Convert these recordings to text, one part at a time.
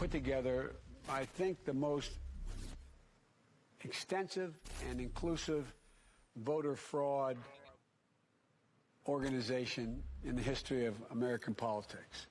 put together, I think, the most extensive and inclusive voter fraud organization in the history of American politics.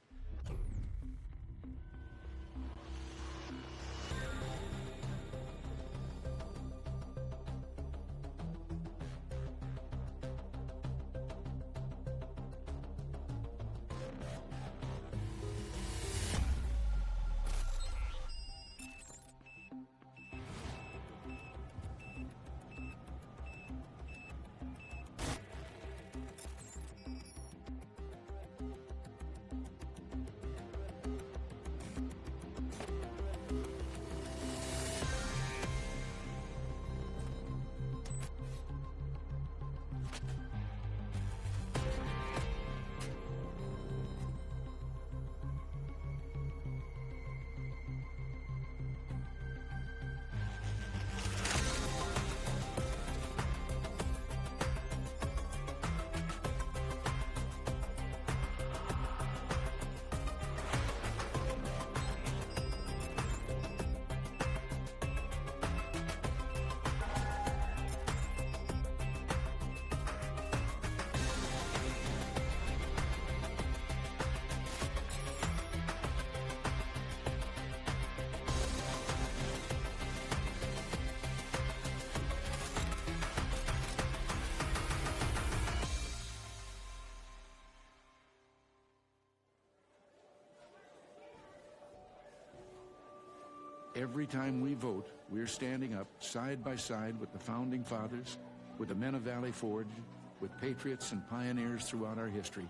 Every time we vote, we're standing up side by side with the Founding Fathers, with the men of Valley Forge, with patriots and pioneers throughout our history,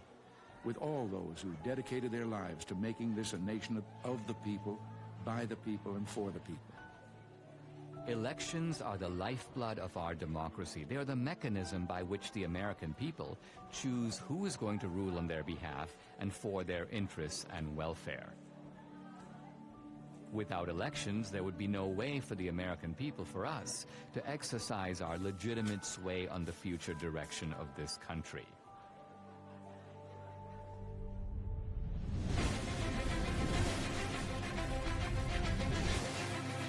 with all those who dedicated their lives to making this a nation of the people, by the people, and for the people. Elections are the lifeblood of our democracy. They are the mechanism by which the American people choose who is going to rule on their behalf and for their interests and welfare. Without elections, there would be no way for the American people, for us, to exercise our legitimate sway on the future direction of this country.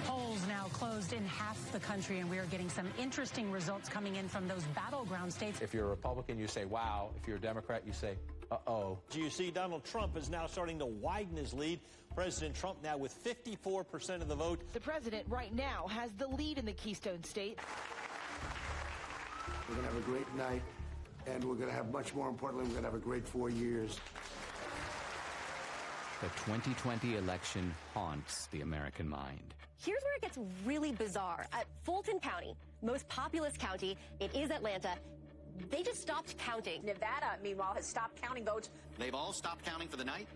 Polls now closed in half the country, and we are getting some interesting results coming in from those battleground states. If you're a Republican, you say, wow. If you're a Democrat, you say, uh-oh. You see, Donald Trump is now starting to widen his lead. President Trump now with 54% of the vote. The president right now has the lead in the Keystone State. We're going to have a great night, and we're going to have, much more importantly, we're going to have a great 4 years. The 2020 election haunts the American mind. Here's where it gets really bizarre. At Fulton County, most populous county, it is Atlanta, they just stopped counting. Nevada, meanwhile, has stopped counting votes. They've all stopped counting for the night?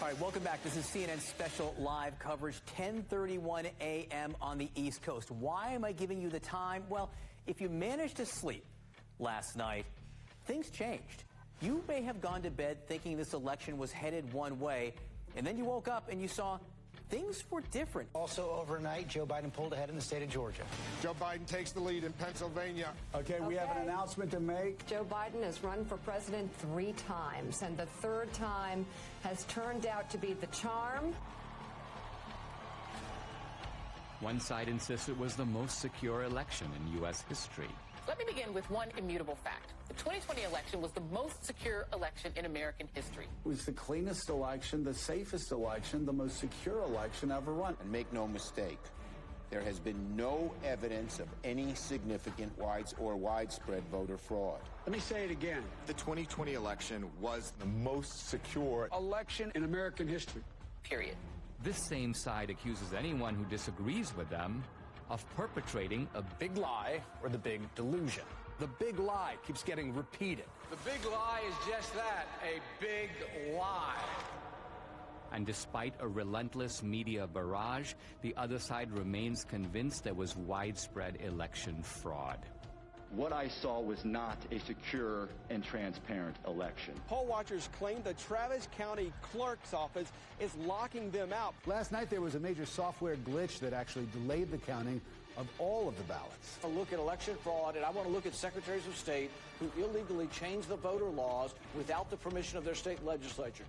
All right, welcome back. This is CNN's special live coverage, 10:31 a.m. on the East Coast. Why am I giving you the time? Well, if you managed to sleep last night, things changed. You may have gone to bed thinking this election was headed one way, and then you woke up and you saw things were different. Also overnight, Joe Biden pulled ahead in the state of Georgia. Joe Biden takes the lead in Pennsylvania. Okay, we have an announcement to make. Joe Biden has run for president 3 times, and the 3rd time has turned out to be the charm. One side insists it was the most secure election in U.S. history. Let me begin with one immutable fact. The 2020 election was the most secure election in American history. It was the cleanest election, the safest election, the most secure election ever run. And make no mistake, there has been no evidence of any significant widespread voter fraud. Let me say it again. The 2020 election was the most secure election in American history. Period. This same side accuses anyone who disagrees with them of perpetrating a big lie or the big delusion. The big lie keeps getting repeated. The big lie is just that, a big lie. And despite a relentless media barrage, the other side remains convinced there was widespread election fraud. What I saw was not a secure and transparent election. Poll watchers claim the Travis County Clerk's Office is locking them out. Last night there was a major software glitch that actually delayed the counting of all of the ballots. I look at election fraud, and I want to look at secretaries of state who illegally changed the voter laws without the permission of their state legislature.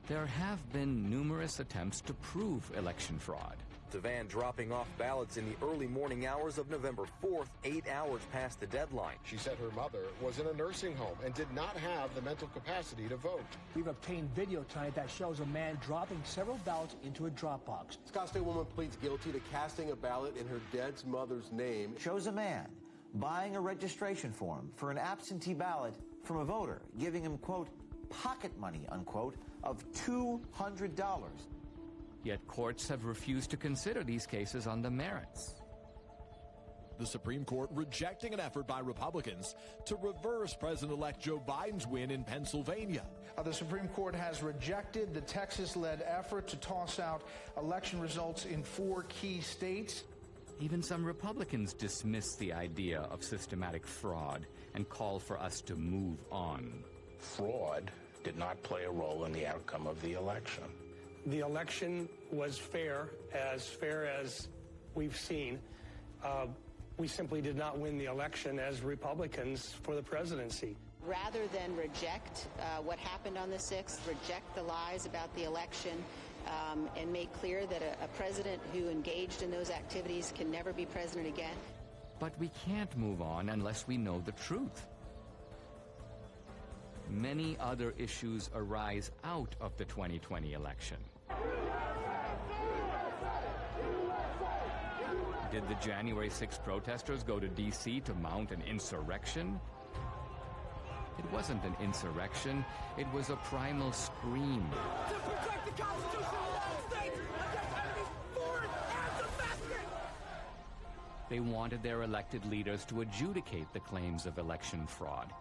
There have been numerous attempts to prove election fraud. The van dropping off ballots in the early morning hours of November 4th, 8 hours past the deadline. She said her mother was in a nursing home and did not have the mental capacity to vote. We've obtained video tonight that shows a man dropping several ballots into a drop box. Scottsdale woman pleads guilty to casting a ballot in her dead mother's name. Shows a man buying a registration form for an absentee ballot from a voter, giving him, quote, pocket money, unquote, of $200. Yet courts have refused to consider these cases on the merits. The Supreme Court rejecting an effort by Republicans to reverse President-elect Joe Biden's win in Pennsylvania. The Supreme Court has rejected the Texas-led effort to toss out election results in 4 key states. Even some Republicans dismiss the idea of systematic fraud and call for us to move on. Fraud did not play a role in the outcome of the election. The election was fair as we've seen. We simply did not win the election as Republicans for the presidency. Rather than reject what happened on the 6th, reject the lies about the election, and make clear that a president who engaged in those activities can never be president again. But we can't move on unless we know the truth. Many other issues arise out of the 2020 election. Did the January 6th protesters go to D.C. to mount an insurrection? It wasn't an insurrection. It was a primal scream. To protect the Constitution of the United States against enemies foreign and domestic! They wanted their elected leaders to adjudicate the claims of election fraud.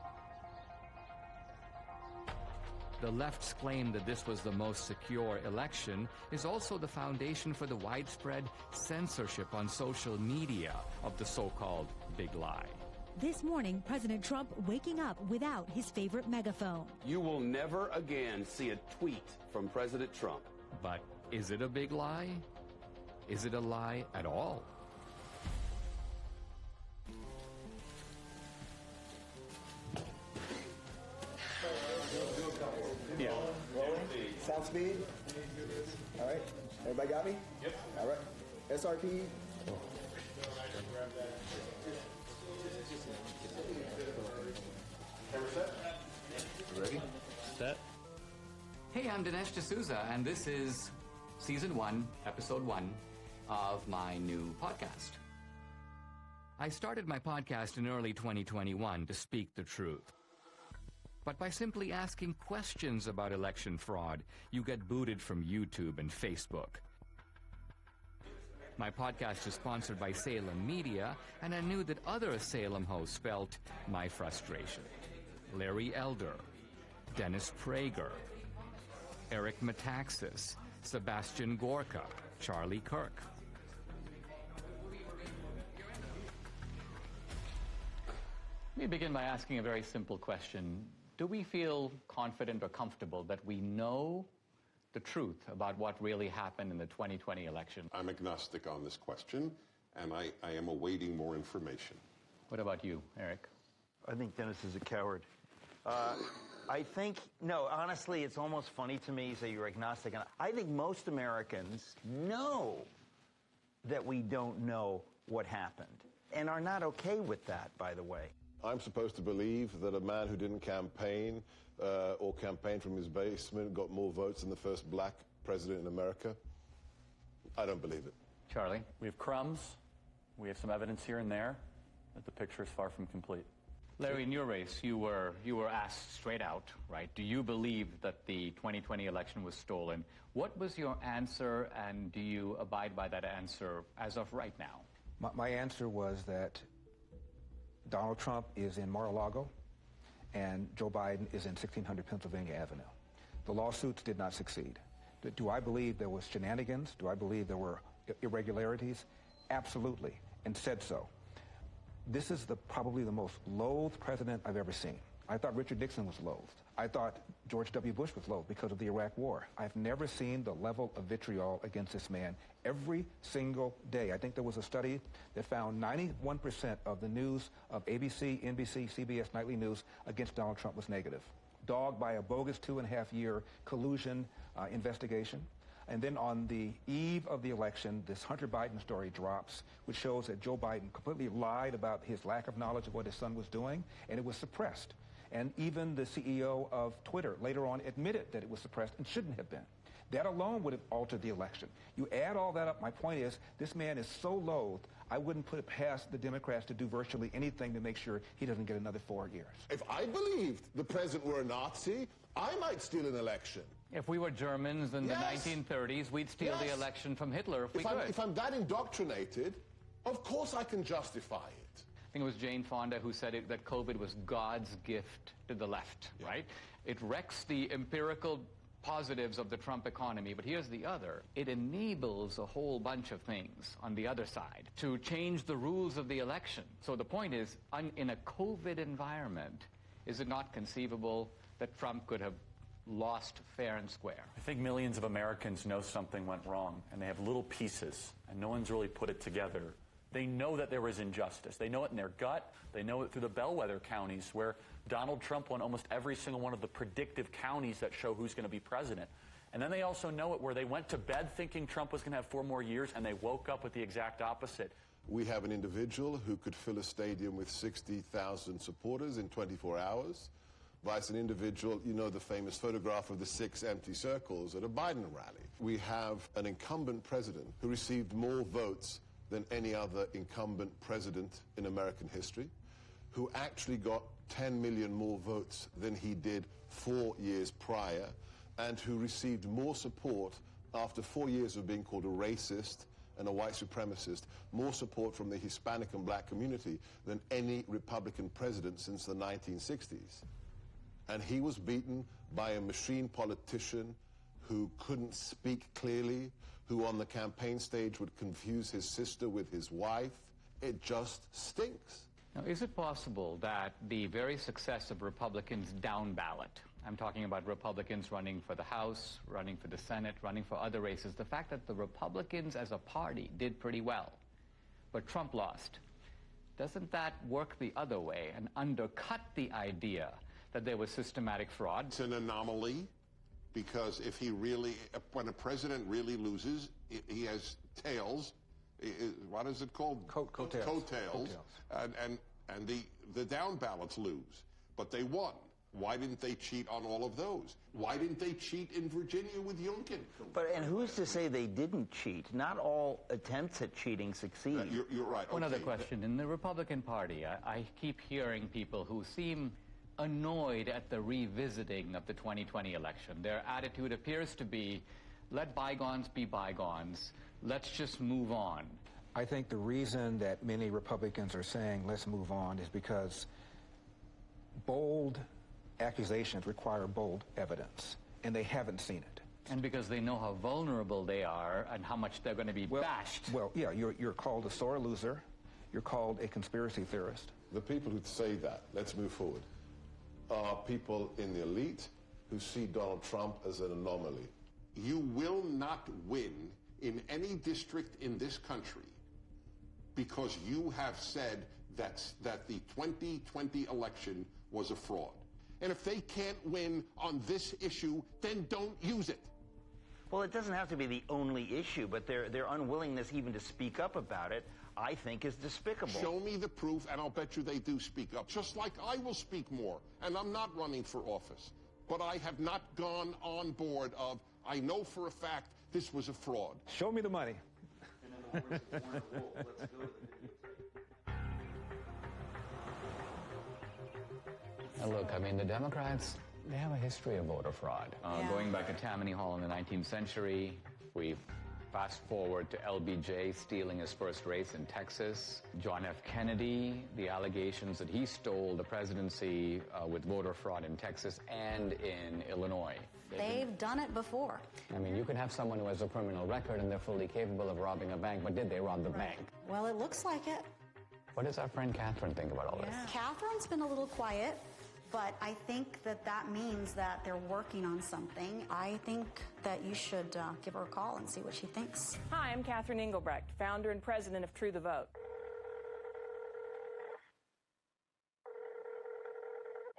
The left's claim that this was the most secure election is also the foundation for the widespread censorship on social media of the so-called big lie. This morning, President Trump waking up without his favorite megaphone. You will never again see a tweet from President Trump. But is it a big lie? Is it a lie at all? Yeah. Rolling. Sound speed. All right. Everybody got me? Yep. All right. SRP. Ready? Set. Hey, I'm Dinesh D'Souza, and this is Season 1, Episode 1 of my new podcast. I started my podcast in early 2021 to speak the truth. But by simply asking questions about election fraud, you get booted from YouTube and Facebook. My podcast is sponsored by Salem Media, and I knew that other Salem hosts felt my frustration. Larry Elder, Dennis Prager, Eric Metaxas, Sebastian Gorka, Charlie Kirk. Let me begin by asking a very simple question. Do we feel confident or comfortable that we know the truth about what really happened in the 2020 election? I'm agnostic on this question, and I am awaiting more information. What about you, Eric? I think Dennis is a coward. I think, no, honestly, it's almost funny to me you say you're agnostic. And I think most Americans know that we don't know what happened and are not okay with that, by the way. I'm supposed to believe that a man who didn't campaign or campaign from his basement got more votes than the first black president in America? I don't believe it. Charlie? We have crumbs. We have some evidence here and there, but the picture is far from complete. Larry, in your race, you were asked straight out, right? Do you believe that the 2020 election was stolen? What was your answer, and do you abide by that answer as of right now? My answer was that Donald Trump is in Mar-a-Lago, and Joe Biden is in 1600 Pennsylvania Avenue. The lawsuits did not succeed. Do I believe there was shenanigans? Do I believe there were irregularities? Absolutely, and said so. This is probably the most loathed president I've ever seen. I thought Richard Nixon was loathed. I thought George W. Bush was loathed because of the Iraq War. I've never seen the level of vitriol against this man every single day. I think there was a study that found 91% of the news of ABC, NBC, CBS nightly news against Donald Trump was negative. dogged by a bogus 2.5-year collusion investigation. And then on the eve of the election, this Hunter Biden story drops, which shows that Joe Biden completely lied about his lack of knowledge of what his son was doing, and it was suppressed. And even the CEO of Twitter later on admitted that it was suppressed and shouldn't have been. That alone would have altered the election. You add all that up, my point is, this man is so loathed, I wouldn't put it past the Democrats to do virtually anything to make sure he doesn't get another 4 years. If I believed the president were a Nazi, I might steal an election. If we were Germans in the 1930s, we'd steal the election from Hitler if we could. If I'm that indoctrinated, of course I can justify it. I think it was Jane Fonda who said that COVID was God's gift to the left, right? It wrecks the empirical positives of the Trump economy, but here's the other. It enables a whole bunch of things on the other side to change the rules of the election. So the point is, in a COVID environment, is it not conceivable that Trump could have lost fair and square? I think millions of Americans know something went wrong, and they have little pieces, and no one's really put it together. They know that there was injustice. They know it in their gut. They know it through the bellwether counties where Donald Trump won almost every single one of the predictive counties that show who's going to be president. And then they also know it where they went to bed thinking Trump was going to have 4 more years, and they woke up with the exact opposite. We have an individual who could fill a stadium with 60,000 supporters in 24 hours, vice an individual, you know the famous photograph of the 6 empty circles at a Biden rally. We have an incumbent president who received more votes than any other incumbent president in American history, who actually got 10 million more votes than he did 4 years prior, and who received more support after 4 years of being called a racist and a white supremacist, more support from the Hispanic and black community than any Republican president since the 1960s. And he was beaten by a machine politician who couldn't speak clearly, who on the campaign stage would confuse his sister with his wife. It just stinks. Now, is it possible that the very success of Republicans down ballot, I'm talking about Republicans running for the House, running for the Senate, running for other races, the fact that the Republicans as a party did pretty well, but Trump lost, doesn't that work the other way and undercut the idea that there was systematic fraud? It's an anomaly, because if he really, when a president really loses, he has tails. What is it called? Coattails. Coattails. And the down ballots lose. But they won. Why didn't they cheat on all of those? Why didn't they cheat in Virginia with Youngkin? And who's to say they didn't cheat? Not all attempts at cheating succeed. You're right. One other question. In the Republican Party, I keep hearing people who seem annoyed at the revisiting of the 2020 election. Their attitude appears to be, let bygones be bygones. Let's just move on. I think the reason that many Republicans are saying let's move on is because bold accusations require bold evidence, and they haven't seen it. And because they know how vulnerable they are and how much they're going to be bashed. Well, yeah, you're called a sore loser. You're called a conspiracy theorist. The people who say that, let's move forward, are people in the elite who see Donald Trump as an anomaly. You will not win in any district in this country because you have said that the 2020 election was a fraud. And if they can't win on this issue, then don't use it. Well, it doesn't have to be the only issue, but their unwillingness even to speak up about it, I think, is despicable. Show me the proof, and I'll bet you they do speak up. Just like I will speak more, and I'm not running for office. But I have not gone on board of, I know for a fact this was a fraud. Show me the money. Now look, I mean, the Democrats, they have a history of voter fraud. Going back to Tammany Hall in the 19th century, we fast forward to LBJ stealing his first race in Texas. John F. Kennedy, the allegations that he stole the presidency with voter fraud in Texas and in Illinois. They've done it before. I mean, you can have someone who has a criminal record and they're fully capable of robbing a bank, but did they rob the bank? Well, it looks like it. What does our friend Catherine think about all this? Catherine's been a little quiet, but I think that means that they're working on something. I think that you should give her a call and see what she thinks. Hi, I'm Catherine Engelbrecht, founder and president of True the Vote.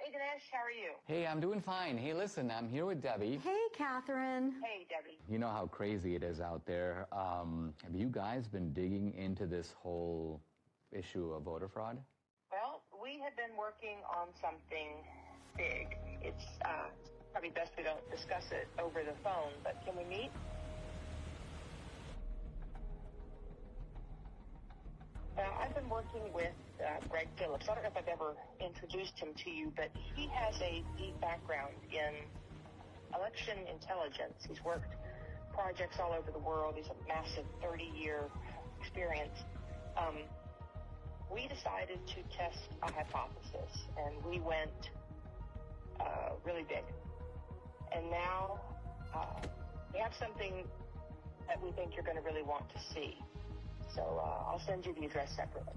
Hey, Dinesh, how are you? Hey, I'm doing fine. Hey, listen, I'm here with Debbie. Hey, Catherine. Hey, Debbie. You know how crazy it is out there. Have you guys been digging into this whole issue of voter fraud? Well, we have been working on something big. It's probably best we don't discuss it over the phone, but can we meet? I've been working with Greg Phillips. I don't know if I've ever introduced him to you, but he has a deep background in election intelligence. He's worked projects all over the world. He's a massive 30-year experience. We decided to test a hypothesis, and we went really big. And now we have something that we think you're going to really want to see. So I'll send you the address separately.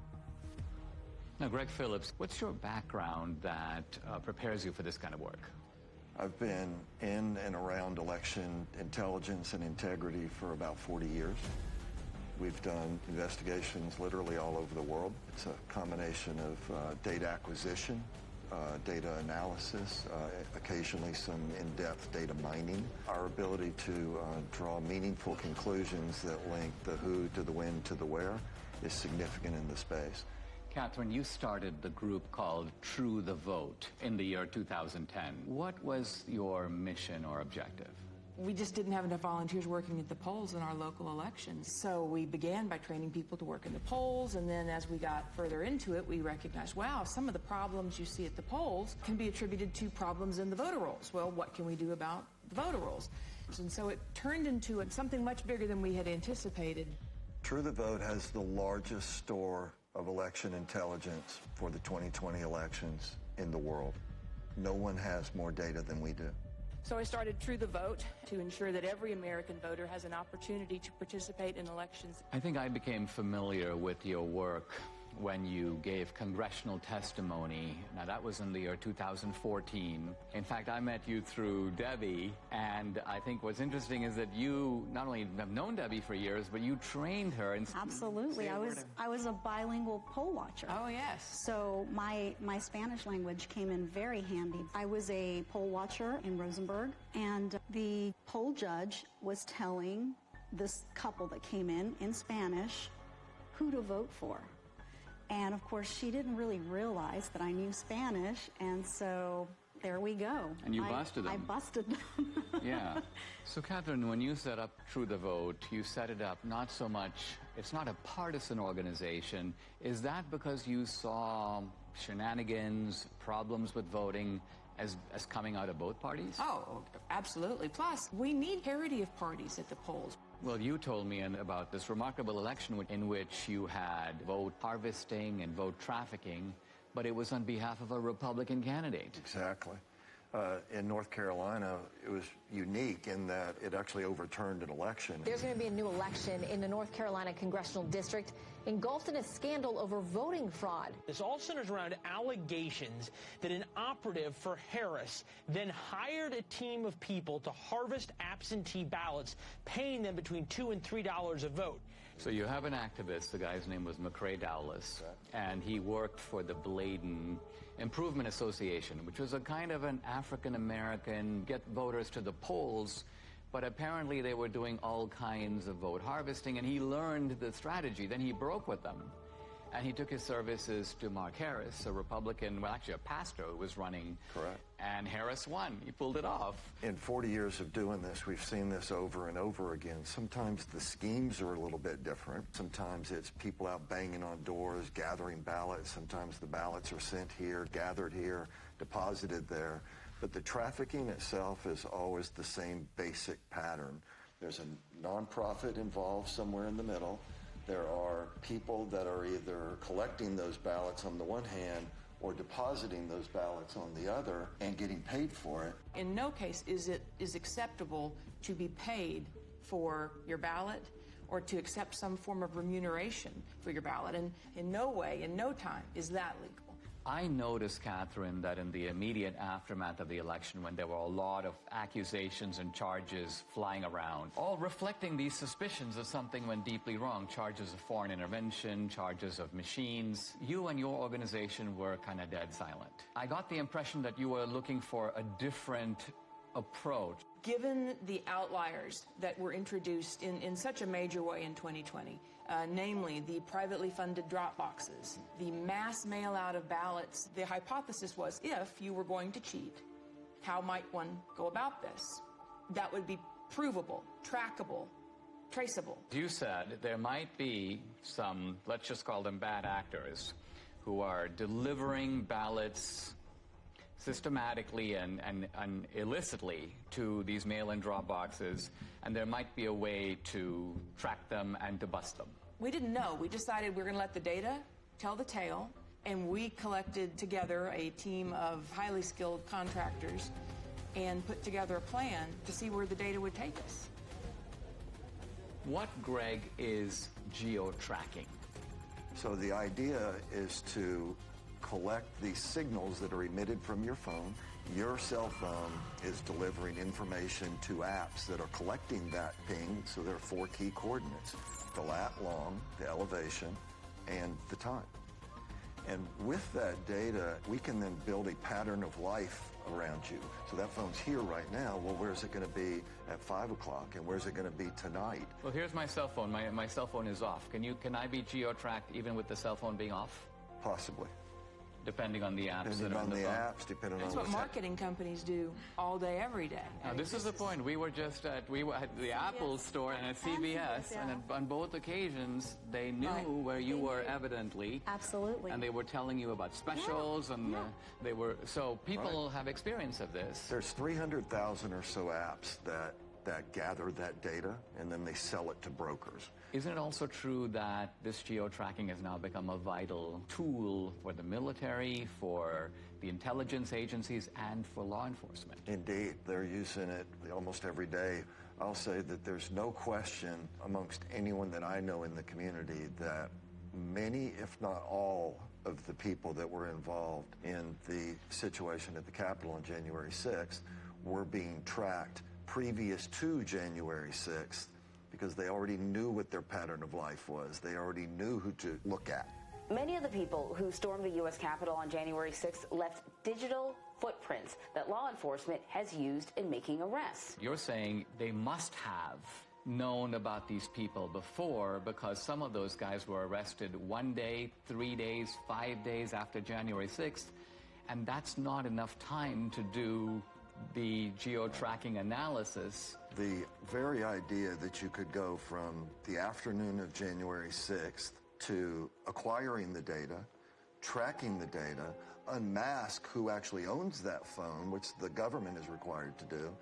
Now, Greg Phillips, what's your background that prepares you for this kind of work? I've been in and around election intelligence and integrity for about 40 years. We've done investigations literally all over the world. It's a combination of data acquisition, data analysis, occasionally some in-depth data mining. Our ability to draw meaningful conclusions that link the who to the when to the where is significant in the space. Catherine, you started the group called True the Vote in the year 2010. What was your mission or objective? We just didn't have enough volunteers working at the polls in our local elections. So we began by training people to work in the polls, and then as we got further into it, we recognized, wow, some of the problems you see at the polls can be attributed to problems in the voter rolls. Well, what can we do about the voter rolls? And so it turned into something much bigger than we had anticipated. True the Vote has the largest store of election intelligence for the 2020 elections in the world. No one has more data than we do. So I started True the Vote to ensure that every American voter has an opportunity to participate in elections. I think I became familiar with your work when you gave congressional testimony. Now, that was in the year 2014. In fact, I met you through Debbie, and I think what's interesting is that you not only have known Debbie for years, but you trained her. Absolutely. I was a bilingual poll watcher. Oh, yes. So my Spanish language came in very handy. I was a poll watcher in Rosenberg, and the poll judge was telling this couple that came in Spanish who to vote for. And, of course, she didn't really realize that I knew Spanish, and so there we go. And you busted them. I busted them. Yeah. So, Catherine, when you set up True the Vote, you set it up not so much, it's not a partisan organization. Is that because you saw shenanigans, problems with voting as coming out of both parties? Oh, absolutely. Plus, we need parity of parties at the polls. Well, you told me about this remarkable election in which you had vote harvesting and vote trafficking, but it was on behalf of a Republican candidate. Exactly. In North Carolina, it was unique in that it actually overturned an election. There's going to be a new election in the North Carolina congressional district engulfed in a scandal over voting fraud. This all centers around allegations that an operative for Harris then hired a team of people to harvest absentee ballots, paying them between $2 and $3 a vote. So you have an activist, the guy's name was McCrae Dowless, and he worked for the Bladen Improvement Association, which was a kind of an African-American get voters to the polls, but apparently they were doing all kinds of vote harvesting, and he learned the strategy. Then he broke with them, and he took his services to Mark Harris, a Republican, well, actually a pastor who was running. Correct. And Harris won. He pulled it off. In 40 years of doing this, we've seen this over and over again. Sometimes the schemes are a little bit different. Sometimes it's people out banging on doors, gathering ballots. Sometimes the ballots are sent here, gathered here, deposited there. But the trafficking itself is always the same basic pattern. There's a nonprofit involved somewhere in the middle. There are people that are either collecting those ballots on the one hand or depositing those ballots on the other and getting paid for it. In no case is it acceptable to be paid for your ballot or to accept some form of remuneration for your ballot. And in no way, in no time, is that legal. I noticed, Catherine, that in the immediate aftermath of the election, when there were a lot of accusations and charges flying around, all reflecting these suspicions that something went deeply wrong, charges of foreign intervention, charges of machines, you and your organization were kind of dead silent. I got the impression that you were looking for a different approach. Given the outliers that were introduced in such a major way in 2020, namely the privately funded drop boxes, the mass mail out of ballots, the hypothesis was if you were going to cheat, how might one go about this? That would be provable, trackable, traceable. You said there might be some, let's just call them bad actors, who are delivering ballots systematically and illicitly to these mail-in drop boxes, and there might be a way to track them and to bust them. We didn't know. We decided we were going to let the data tell the tale, and we collected together a team of highly skilled contractors and put together a plan to see where the data would take us. What, Greg, is geo-tracking? So the idea is to collect these signals that are emitted from your phone. Your cell phone is delivering information to apps that are collecting that ping. So there are 4 key coordinates: the lat long, the elevation, and the time. And with that data, we can then build a pattern of life around you. So that phone's here right now. Well, where's it going to be at 5 o'clock? And where's it going to be tonight? Well, here's my cell phone. My cell phone is off. Can I be geo-tracked even with the cell phone being off? Possibly. Depending on the apps depending that are on the phone. apps, depending That's on what marketing companies do all day, every day. Now, this is the point. We were at the Apple store and at CVS, and on both occasions, they knew where you were evidently. Absolutely. And they were telling you about specials, and they were, so people have experience of this. There's 300,000 or so apps that gather that data, and then they sell it to brokers. Isn't it also true that this geo-tracking has now become a vital tool for the military, for the intelligence agencies, and for law enforcement? Indeed, they're using it almost every day. I'll say that there's no question amongst anyone that I know in the community that many, if not all, of the people that were involved in the situation at the Capitol on January 6th were being tracked previous to January 6th, because they already knew what their pattern of life was. They already knew who to look at. Many of the people who stormed the U.S. Capitol on January 6th left digital footprints that law enforcement has used in making arrests. You're saying they must have known about these people before, because some of those guys were arrested 1 day, 3 days, 5 days after January 6th, and that's not enough time to do the geo-tracking analysis. The very idea that you could go from the afternoon of January 6th to acquiring the data, tracking the data, unmask who actually owns that phone, which the government is required to do,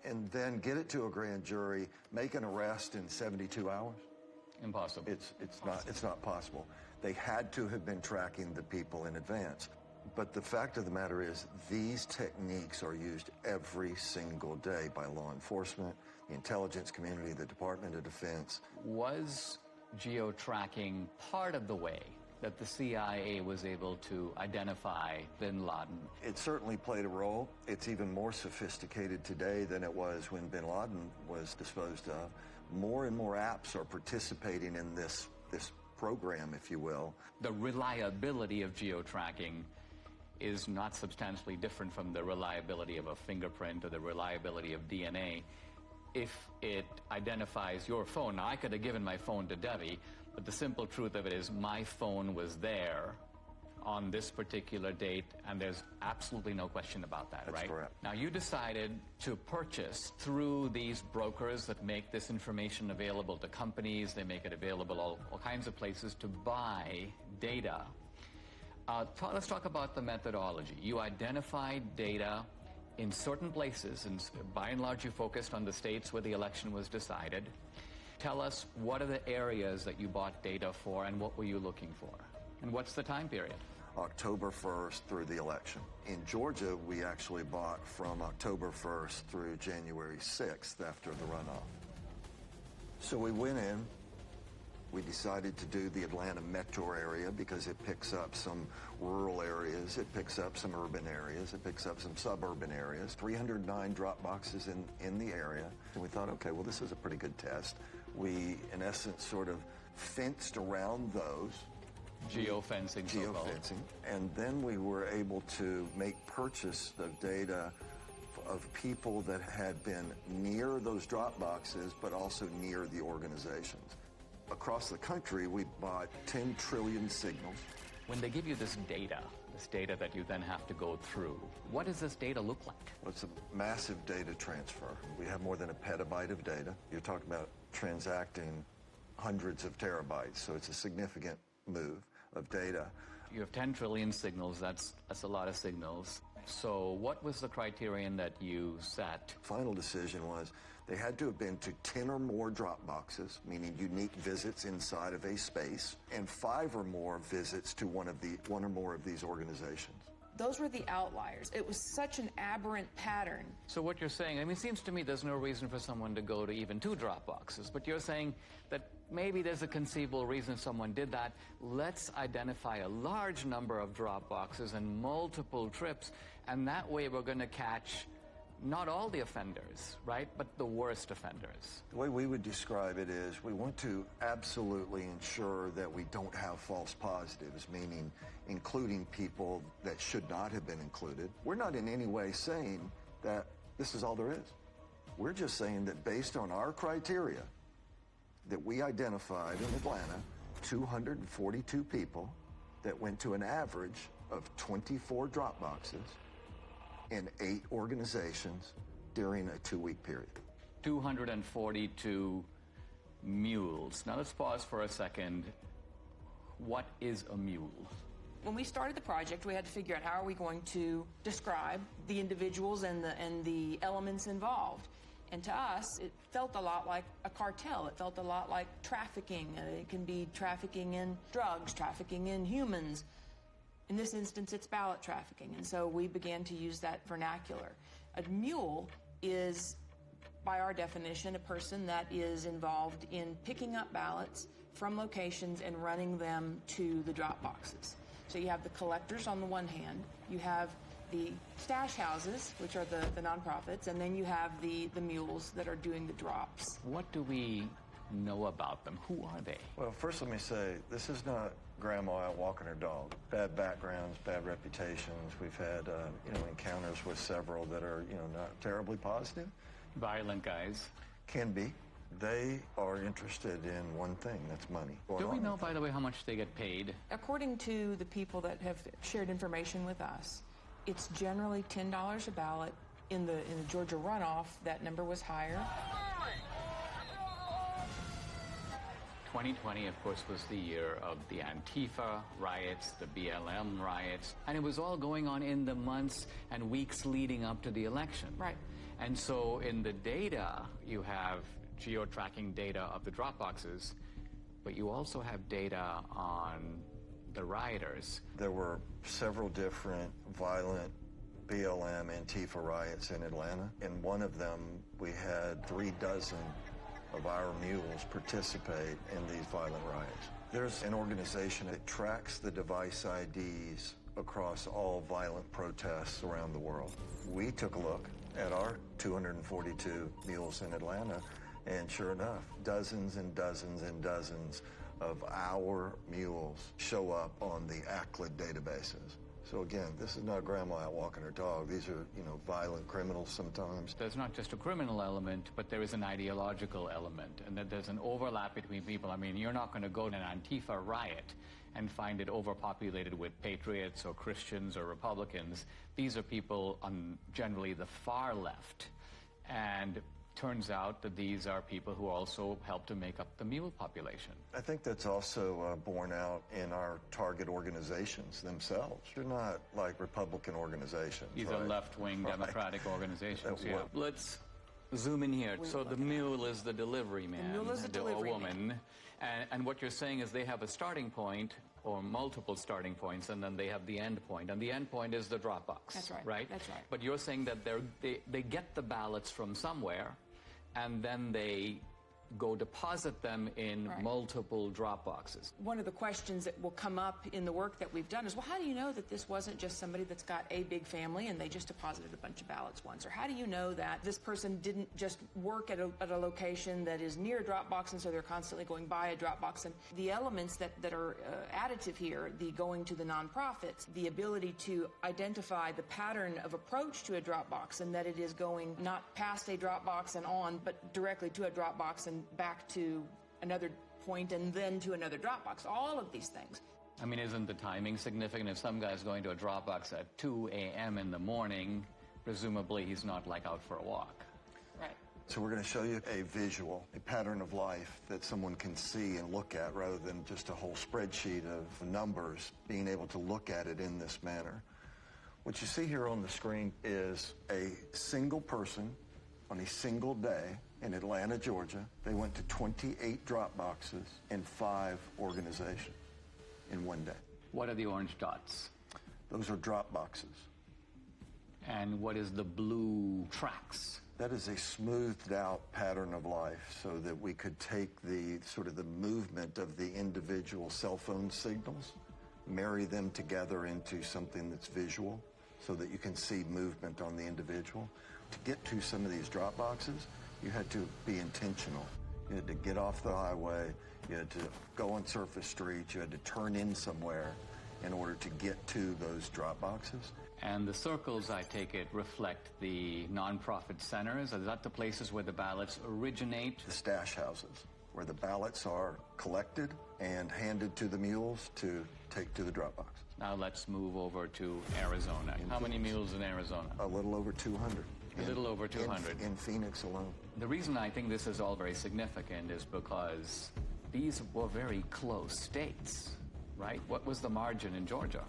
and then get it to a grand jury, make an arrest in 72 hours? Impossible. It's not possible. They had to have been tracking the people in advance. But the fact of the matter is, these techniques are used every single day by law enforcement, the intelligence community, the Department of Defense. Was geo-tracking part of the way that the CIA was able to identify bin Laden? It certainly played a role. It's even more sophisticated today than it was when bin Laden was disposed of. More and more apps are participating in this program, if you will. The reliability of geo-tracking is not substantially different from the reliability of a fingerprint or the reliability of DNA. If it identifies your phone, now I could have given my phone to Debbie, but the simple truth of it is my phone was there on this particular date, and there's absolutely no question about that, right? That's correct. Now, you decided to purchase through these brokers that make this information available to companies. They make it available all kinds of places to buy data. Let's talk about the methodology. You identified data in certain places, and by and large you focused on the states where the election was decided. Tell us, what are the areas that you bought data for, and what were you looking for? And what's the time period? October 1st through the election. In Georgia, we actually bought from October 1st through January 6th after the runoff. So we went in, We decided to do the Atlanta metro area because it picks up some rural areas, it picks up some urban areas, it picks up some suburban areas. 309 drop boxes in the area. And we thought, okay, well, this is a pretty good test. We, in essence, sort of fenced around those. Geofencing. Geofencing. And then we were able to make purchase of data of people that had been near those drop boxes, but also near the organizations. Across the country, we bought 10 trillion signals. When they give you this data that you then have to go through, what does this data look like? Well, it's a massive data transfer. We have more than a petabyte of data. You're talking about transacting hundreds of terabytes, so it's a significant move of data. You have 10 trillion signals, that's a lot of signals. So what was the criterion that you set? Final decision was they had to have been to 10 or more drop boxes, meaning unique visits inside of a space, and 5 or more visits to one or more of these organizations. Those were the outliers. It was such an aberrant pattern. So what you're saying, I mean, it seems to me there's no reason for someone to go to even 2 drop boxes, but you're saying that maybe there's a conceivable reason someone did that. Let's identify a large number of drop boxes and multiple trips, and that way we're going to catch not all the offenders, right, but the worst offenders. The way we would describe it is we want to absolutely ensure that we don't have false positives, meaning including people that should not have been included. We're not in any way saying that this is all there is. We're just saying that based on our criteria that we identified in Atlanta, 242 people that went to an average of 24 drop boxes in 8 organizations during a 2-week period. 242 mules. Now let's pause for a second. What is a mule? When we started the project, we had to figure out how are we going to describe the individuals and the elements involved. And to us, it felt a lot like a cartel. It felt a lot like trafficking. It can be trafficking in drugs, trafficking in humans. In this instance, it's ballot trafficking, and so we began to use that vernacular. A mule is, by our definition, a person that is involved in picking up ballots from locations and running them to the drop boxes. So you have the collectors on the one hand, you have the stash houses, which are the nonprofits, and then you have the mules that are doing the drops. What do we know about them? Who are they? Well, first let me say, this is not grandma out walking her dog. Bad backgrounds, bad reputations. We've had, encounters with several that are, not terribly positive. Violent guys. Can be. They are interested in one thing, that's money. Do we know, by the way, how much they get paid? According to the people that have shared information with us, it's generally $10 a ballot. In the Georgia runoff, that number was higher. 2020, of course, was the year of the Antifa riots, the BLM riots, and it was all going on in the months and weeks leading up to the election. Right. And so in the data, you have geo-tracking data of the drop boxes, but you also have data on the rioters. There were several different violent BLM Antifa riots in Atlanta. In one of them, we had 36 of our mules participate in these violent riots. There's an organization that tracks the device IDs across all violent protests around the world. We took a look at our 242 mules in Atlanta, and sure enough, dozens and dozens and dozens of our mules show up on the ACLID databases. So again, this is not grandma out walking her dog. These are, violent criminals sometimes. There's not just a criminal element, but there is an ideological element, and that there's an overlap between people. I mean, you're not going to go to an Antifa riot and find it overpopulated with patriots or Christians or Republicans. These are people on generally the far left, and turns out that these are people who also help to make up the mule population. I think that's also borne out in our target organizations themselves. They're not like Republican organizations. These right? are left-wing Democratic organizations. Yeah. Let's zoom in here. So the mule is the delivery man. The mule is the delivery woman. And what you're saying is they have a starting point or multiple starting points, and then they have the end point. And the end point is the drop box. That's right. Right? That's right. But you're saying that they get the ballots from somewhere, and then they go deposit them in multiple drop boxes. One of the questions that will come up in the work that we've done is, well, how do you know that this wasn't just somebody that's got a big family and they just deposited a bunch of ballots once? Or how do you know that this person didn't just work at a location that is near a drop box and so they're constantly going by a drop box? And the elements that are additive here, the going to the nonprofits, the ability to identify the pattern of approach to a drop box, and that it is going not past a drop box and on, but directly to a drop box and back to another point and then to another drop box. All of these things. I mean, isn't the timing significant? If some guy's going to a drop box at 2 a.m. in the morning, presumably he's not like out for a walk. Right. So we're going to show you a visual, a pattern of life that someone can see and look at rather than just a whole spreadsheet of numbers, being able to look at it in this manner. What you see here on the screen is a single person on a single day in Atlanta, Georgia. They went to 28 drop boxes in 5 organizations in one day. What are the orange dots? Those are drop boxes. And what is the blue tracks? That is a smoothed out pattern of life so that we could take the sort of the movement of the individual cell phone signals, marry them together into something that's visual so that you can see movement on the individual. To get to some of these drop boxes, you had to be intentional. You had to get off the highway, you had to go on surface streets, you had to turn in somewhere in order to get to those drop boxes. And the circles, I take it, reflect the nonprofit centers? Is that the places where the ballots originate? The stash houses, where the ballots are collected and handed to the mules to take to the drop box. Now let's move over to Arizona. How many mules in Arizona? A little over 200. A little over 200. In Phoenix alone. The reason I think this is all very significant is because these were very close states, right? What was the margin in Georgia?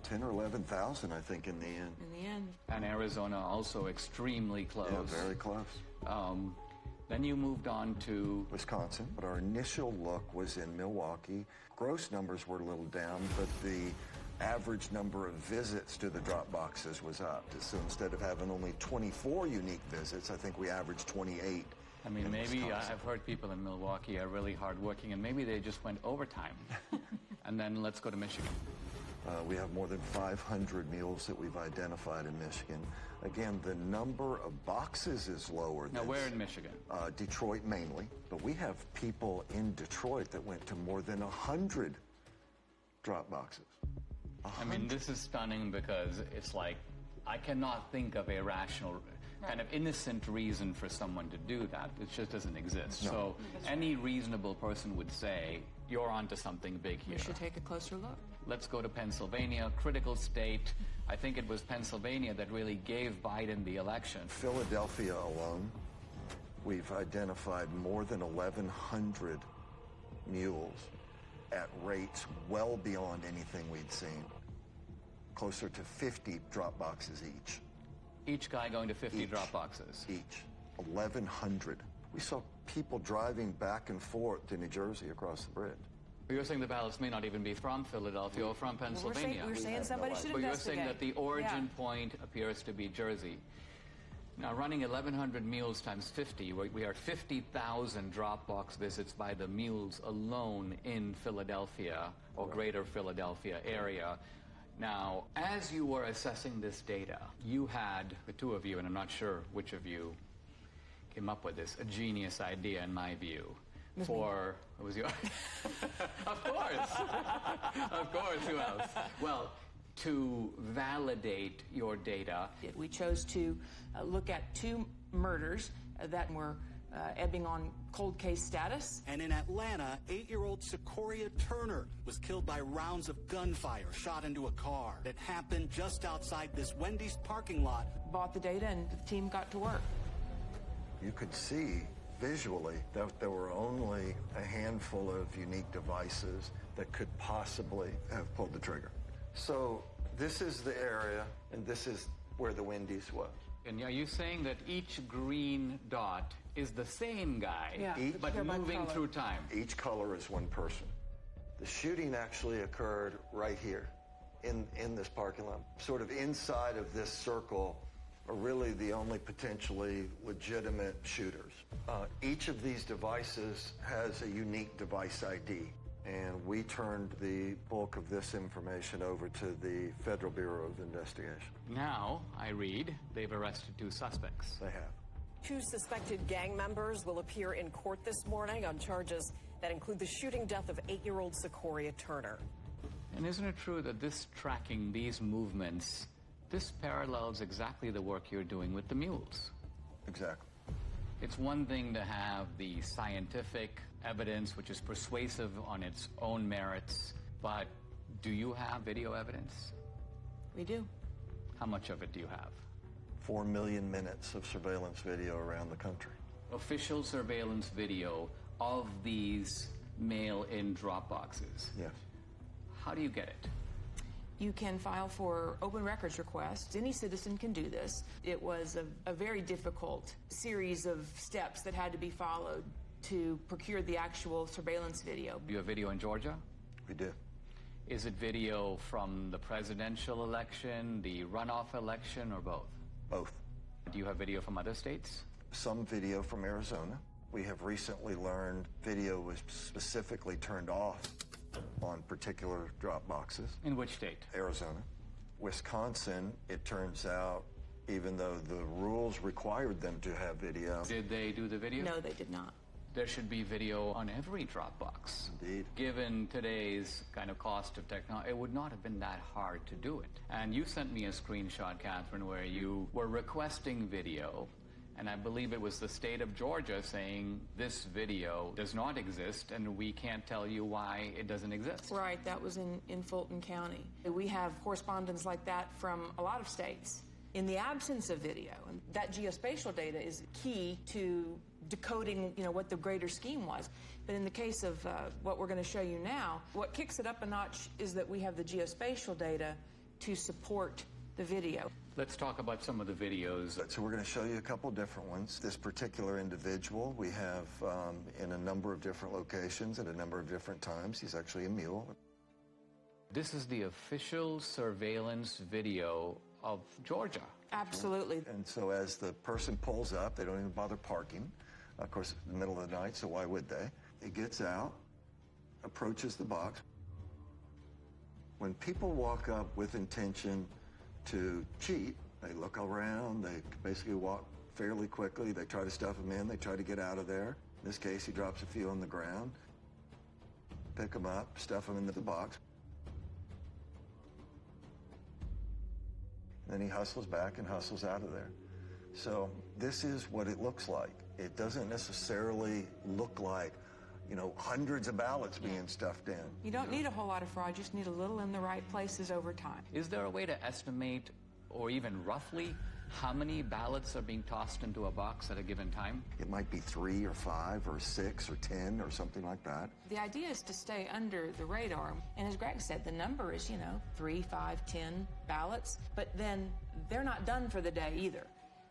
10 or 11,000, I think, in the end. In the end. And Arizona also extremely close. Yeah, very close. Then you moved on to Wisconsin, but our initial look was in Milwaukee. Gross numbers were a little down, but the average number of visits to the drop boxes was up. So instead of having only 24 unique visits, I think we averaged 28. I mean, maybe I've heard people in Milwaukee are really hardworking, and maybe they just went overtime. And then let's go to Michigan. We have more than 500 mules that we've identified in Michigan. Again, the number of boxes is lower. Now, where in Michigan? Detroit mainly, but we have people in Detroit that went to more than 100 drop boxes. I mean, this is stunning because it's like, I cannot think of a rational, kind of innocent reason for someone to do that. It just doesn't exist. No. So any reasonable person would say, you're onto something big here. We should take a closer look. Let's go to Pennsylvania, critical state. I think it was Pennsylvania that really gave Biden the election. Philadelphia alone, we've identified more than 1,100 mules at rates well beyond anything we'd seen. Closer to 50 drop boxes each. Each guy going to 50 drop boxes? Each. 1,100. We saw people driving back and forth to New Jersey across the bridge. But you're saying the ballots may not even be from Philadelphia or from Pennsylvania. We're saying somebody should investigate. But you're saying that the origin Yeah. point appears to be Jersey. Now, running 1,100 mules times 50, we are 50,000 drop box visits by the mules alone in Philadelphia or greater Philadelphia area. Now, as you were assessing this data, you had, the two of you, and I'm not sure which of you came up with this, a genius idea in my view. It was your... Of course. Of course, who else? Well, to validate your data. We chose to look at 2 murders that were ebbing on cold case status. And in Atlanta, 8-year-old Secoria Turner was killed by rounds of gunfire shot into a car. It happened just outside this Wendy's parking lot. Bought the data and the team got to work. You could see visually that there were only a handful of unique devices that could possibly have pulled the trigger. So this is the area, and this is where the Wendy's was. And are you saying that each green dot is the same guy, but moving through time? Each color is one person. The shooting actually occurred right here in this parking lot, sort of inside of this circle are really the only potentially legitimate shooters. Each of these devices has a unique device ID, and we turned the bulk of this information over to the Federal Bureau of Investigation. Now, I read, they've arrested 2 suspects. They have. 2 suspected gang members will appear in court this morning on charges that include the shooting death of 8-year-old Secoria Turner. And isn't it true that this tracking, these movements, this parallels exactly the work you're doing with the Mules? Exactly. It's one thing to have the scientific evidence, which is persuasive on its own merits, but do you have video evidence? We do. How much of it do you have? 4 million minutes of surveillance video around the country. Official surveillance video of these mail-in drop boxes? Yes. How do you get it? You can file for open records requests. Any citizen can do this. It was a very difficult series of steps that had to be followed to procure the actual surveillance video. Do you have video in Georgia? We do. Is it video from the presidential election, the runoff election, or both? Both. Do you have video from other states? Some video from Arizona. We have recently learned video was specifically turned off on particular drop boxes. In which state? Arizona. Wisconsin, it turns out, even though the rules required them to have video. Did they do the video? No, they did not. There should be video on every drop box. Indeed. Given today's kind of cost of technology, it would not have been that hard to do it. And you sent me a screenshot, Catherine, where you were requesting video, and I believe it was the state of Georgia saying this video does not exist and we can't tell you why it doesn't exist. Right, that was in Fulton County. We have correspondence like that from a lot of states. In the absence of video, and that geospatial data is key to decoding, what the greater scheme was. But in the case of what we're going to show you now, what kicks it up a notch is that we have the geospatial data to support the video. Let's talk about some of the videos. So we're going to show you a couple different ones. This particular individual we have in a number of different locations at a number of different times. He's actually a mule. This is the official surveillance video of Georgia. Absolutely. And so as the person pulls up, they don't even bother parking. Of course, in the middle of the night, so why would they? He gets out, approaches the box. When people walk up with intention to cheat, they look around, they basically walk fairly quickly, they try to stuff them in, they try to get out of there. In this case, he drops a few on the ground, pick them up, stuff them into the box. Then he hustles back and hustles out of there. So this is what it looks like. It doesn't necessarily look like, hundreds of ballots being stuffed in. You don't need a whole lot of fraud, you just need a little in the right places over time. Is there a way to estimate, or even roughly, how many ballots are being tossed into a box at a given time? It might be 3 or 5 or 6 or 10 or something like that. The idea is to stay under the radar. And as Greg said, the number is, 3, 5, 10 ballots. But then they're not done for the day either.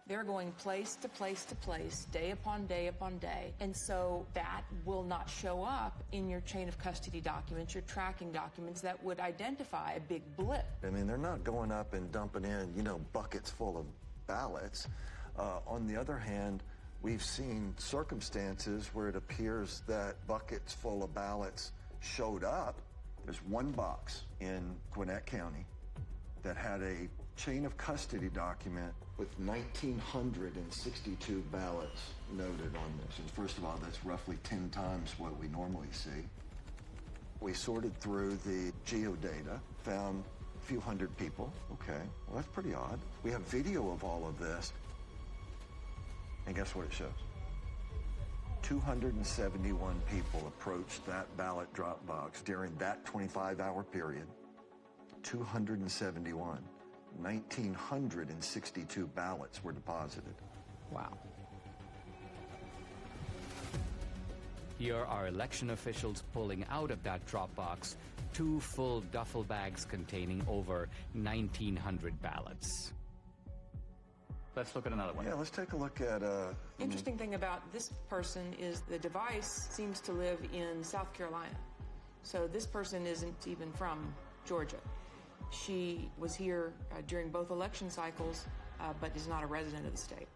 They're going place to place to place, day upon day upon day. And so that will not show up in your chain of custody documents, your tracking documents that would identify a big blip. I mean, they're not going up and dumping in, buckets full of ballots. On the other hand, we've seen circumstances where it appears that buckets full of ballots showed up. There's one box in Gwinnett County that had a chain of custody document with 1,962 ballots noted on this. And first of all, that's roughly 10 times what we normally see. We sorted through the geodata, found a few hundred people. Okay, well, that's pretty odd. We have video of all of this. And guess what it shows? 271 people approached that ballot drop box during that 25-hour period. 271. 1,962 ballots were deposited. Wow. Here are election officials pulling out of that drop box 2 full duffel bags containing over 1,900 ballots. Let's look at another one. Yeah, let's take a look at... Interesting thing about this person is the device seems to live in South Carolina. So this person isn't even from Georgia. She was here during both election cycles, but is not a resident of the state.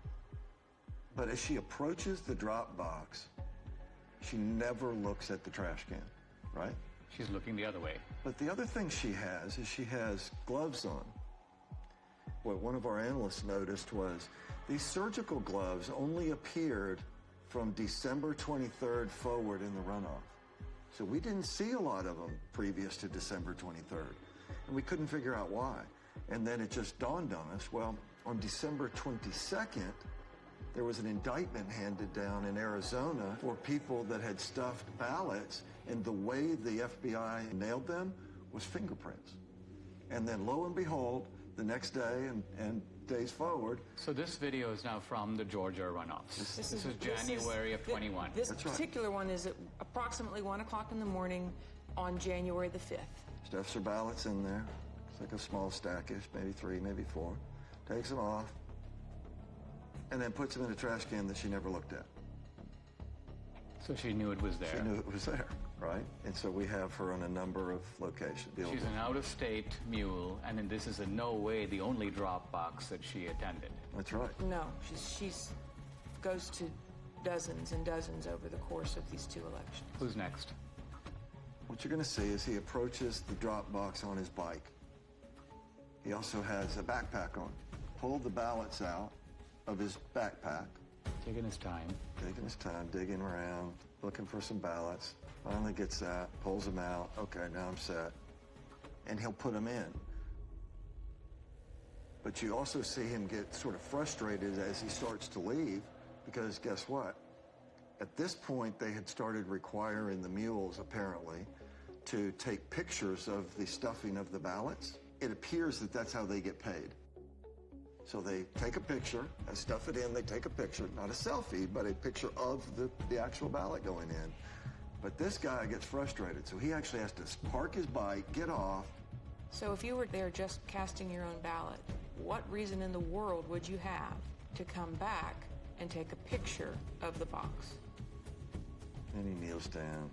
But as she approaches the drop box, she never looks at the trash can, right? She's looking the other way. But the other thing she has is she has gloves on. What one of our analysts noticed was these surgical gloves only appeared from December 23rd forward in the runoff. So we didn't see a lot of them previous to December 23rd. And we couldn't figure out why. And then it just dawned on us, well, on December 22nd, there was an indictment handed down in Arizona for people that had stuffed ballots, and the way the FBI nailed them was fingerprints. And then lo and behold, the next day and days forward. So this video is now from the Georgia runoffs. This is January of 21. This particular one is at approximately 1 o'clock in the morning on January the 5th. Stuffs her ballots in there. It's like a small stackish, maybe 3, maybe 4. Takes them off, and then puts them in a trash can that she never looked at. So she knew it was there. She knew it was there, right? And so we have her on a number of locations. She's an out-of-state mule, and then this is in no way the only drop box that she attended. That's right. No, she's goes to dozens and dozens over the course of these 2 elections. Who's next? What you're going to see is he approaches the drop box on his bike. He also has a backpack on. Pulled the ballots out of his backpack. Taking his time. Taking his time, digging around, looking for some ballots. Finally gets that, pulls them out. Okay, now I'm set. And he'll put them in. But you also see him get sort of frustrated as he starts to leave, because guess what? At this point, they had started requiring the mules, apparently, to take pictures of the stuffing of the ballots. It appears that that's how they get paid. So they take a picture, and stuff it in, they take a picture, not a selfie, but a picture of the actual ballot going in. But this guy gets frustrated, so he actually has to park his bike, get off. So if you were there just casting your own ballot, what reason in the world would you have to come back and take a picture of the box? And he kneels down.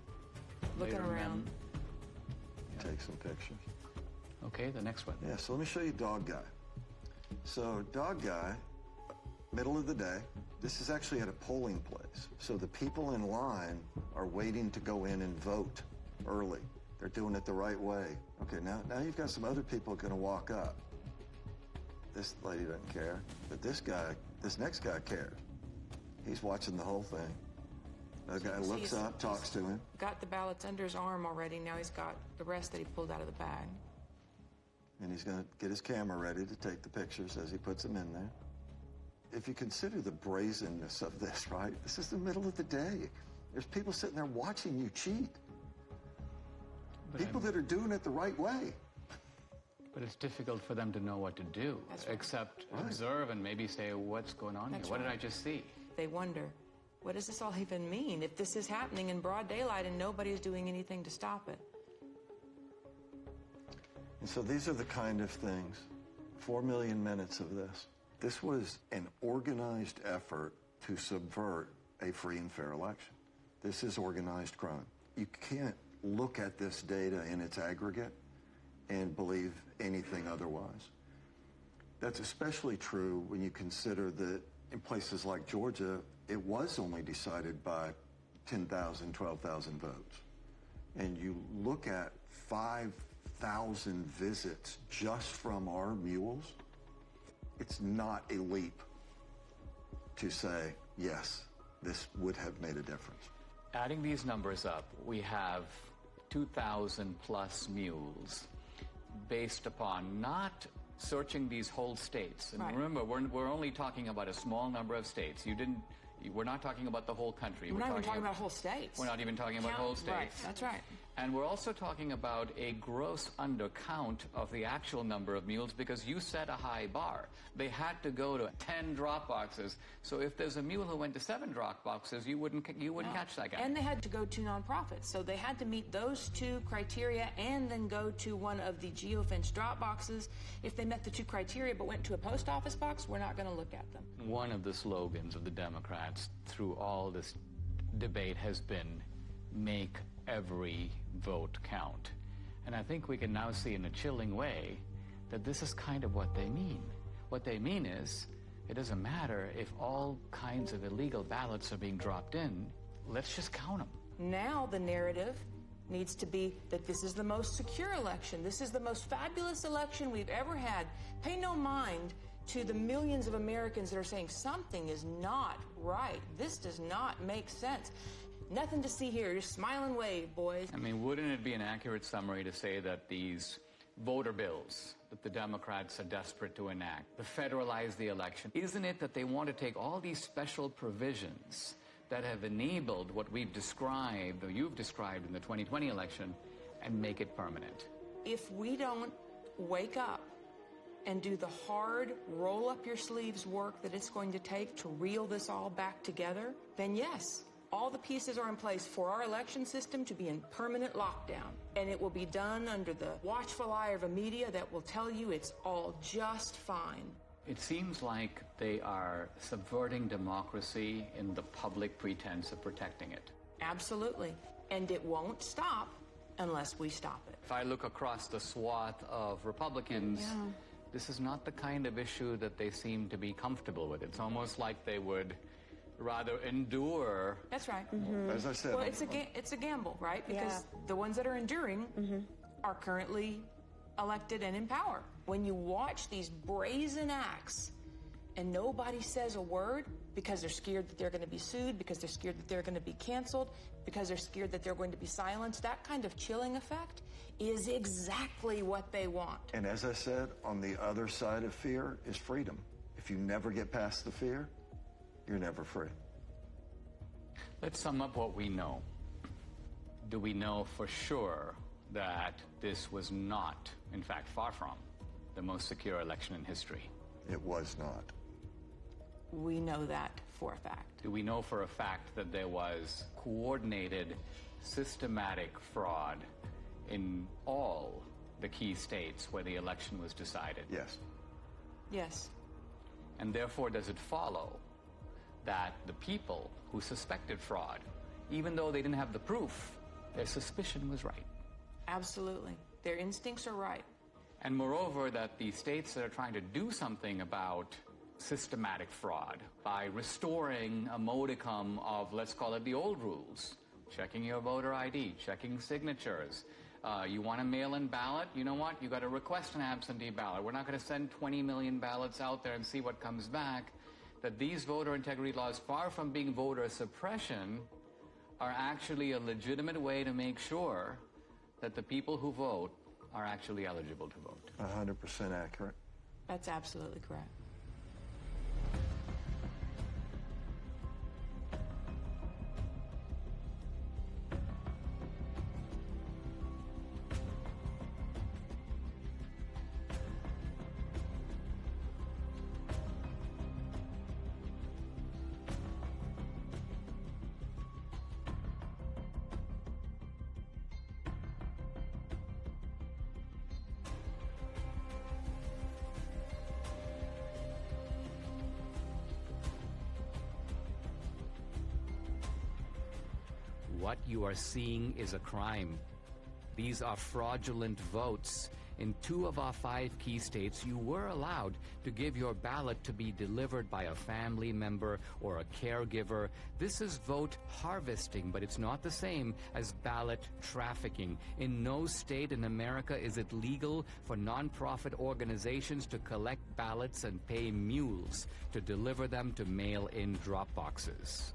Looking around. Takes some pictures. Okay, the next one. Yeah, so let me show you Dog Guy. So Dog Guy, middle of the day, this is actually at a polling place. So the people in line are waiting to go in and vote early. They're doing it the right way. Okay, now you've got some other people going to walk up. This lady doesn't care, but this next guy cares. He's watching the whole thing. The guy looks up, talks to him. Got the ballots under his arm already. Now he's got the rest that he pulled out of the bag. And he's going to get his camera ready to take the pictures as he puts them in there. If you consider the brazenness of this, right? This is the middle of the day. There's people sitting there watching you cheat. People that are doing it the right way. But it's difficult for them to know what to do, except observe and maybe say, what's going on here? What did I just see? They wonder, what does this all even mean if this is happening in broad daylight and nobody's doing anything to stop it? And so these are the kind of things, 4 million minutes of this. This was an organized effort to subvert a free and fair election. This is organized crime. You can't look at this data in its aggregate and believe anything otherwise. That's especially true when you consider that in places like Georgia, it was only decided by 10,000, 12,000 votes. And you look at 5,000 visits just from our mules, it's not a leap to say, yes, this would have made a difference. Adding these numbers up, we have 2,000 plus mules based upon not searching these whole states. And remember, we're only talking about a small number of states. We're not talking about the whole country. We're not even talking about whole states. We're not even talking about whole states. Right, that's right. And we're also talking about a gross undercount of the actual number of mules because you set a high bar. They had to go to 10 drop boxes. So if there's a mule who went to 7 drop boxes, you wouldn't catch that guy. And they had to go to nonprofits. So they had to meet those 2 criteria and then go to one of the geofence drop boxes. If they met the 2 criteria but went to a post office box, we're not going to look at them. One of the slogans of the Democrats through all this debate has been, make every vote count. And I think we can now see in a chilling way that this is kind of what they mean. What they mean is, it doesn't matter if all kinds of illegal ballots are being dropped in, let's just count them. Now the narrative needs to be that this is the most secure election. This is the most fabulous election we've ever had. Pay no mind to the millions of Americans that are saying something is not right. This does not make sense. Nothing to see here. Just smile and wave, boys. I mean, wouldn't it be an accurate summary to say that these voter bills that the Democrats are desperate to enact, to federalize the election, isn't it that they want to take all these special provisions that have enabled what we've described, or you've described in the 2020 election, and make it permanent? If we don't wake up and do the hard, roll-up-your-sleeves work that it's going to take to reel this all back together, then yes, all the pieces are in place for our election system to be in permanent lockdown. And it will be done under the watchful eye of a media that will tell you it's all just fine. It seems like they are subverting democracy in the public pretense of protecting it. Absolutely. And it won't stop unless we stop it. If I look across the swath of Republicans, this is not the kind of issue that they seem to be comfortable with. It's almost like they would rather endure. That's right. As I said, well, it's a gamble, right? Because the ones that are enduring are currently elected and in power. When you watch these brazen acts and nobody says a word because they're scared that they're going to be sued, because they're scared that they're going to be canceled, because they're scared that they're going to be silenced, that kind of chilling effect is exactly what they want. And as I said, on the other side of fear is freedom. If you never get past the fear, you're never free. Let's sum up what we know. Do we know for sure that this was not, in fact, far from, the most secure election in history? It was not. We know that for a fact. Do we know for a fact that there was coordinated, systematic fraud in all the key states where the election was decided? Yes. Yes. And therefore, does it follow that the people who suspected fraud, even though they didn't have the proof, their suspicion was right? Absolutely. Their instincts are right. And moreover, that the states that are trying to do something about systematic fraud by restoring a modicum of, let's call it the old rules, checking your voter ID, checking signatures. You want a mail-in ballot? You know what? You got to request an absentee ballot. We're not going to send 20 million ballots out there and see what comes back. That these voter integrity laws, far from being voter suppression, are actually a legitimate way to make sure that the people who vote are actually eligible to vote. 100% accurate. That's absolutely correct. What you are seeing is a crime. These are fraudulent votes. In 2 of our 5 key states, you were allowed to give your ballot to be delivered by a family member or a caregiver. This is vote harvesting, but it's not the same as ballot trafficking. In no state in America is it legal for nonprofit organizations to collect ballots and pay mules to deliver them to mail-in drop boxes.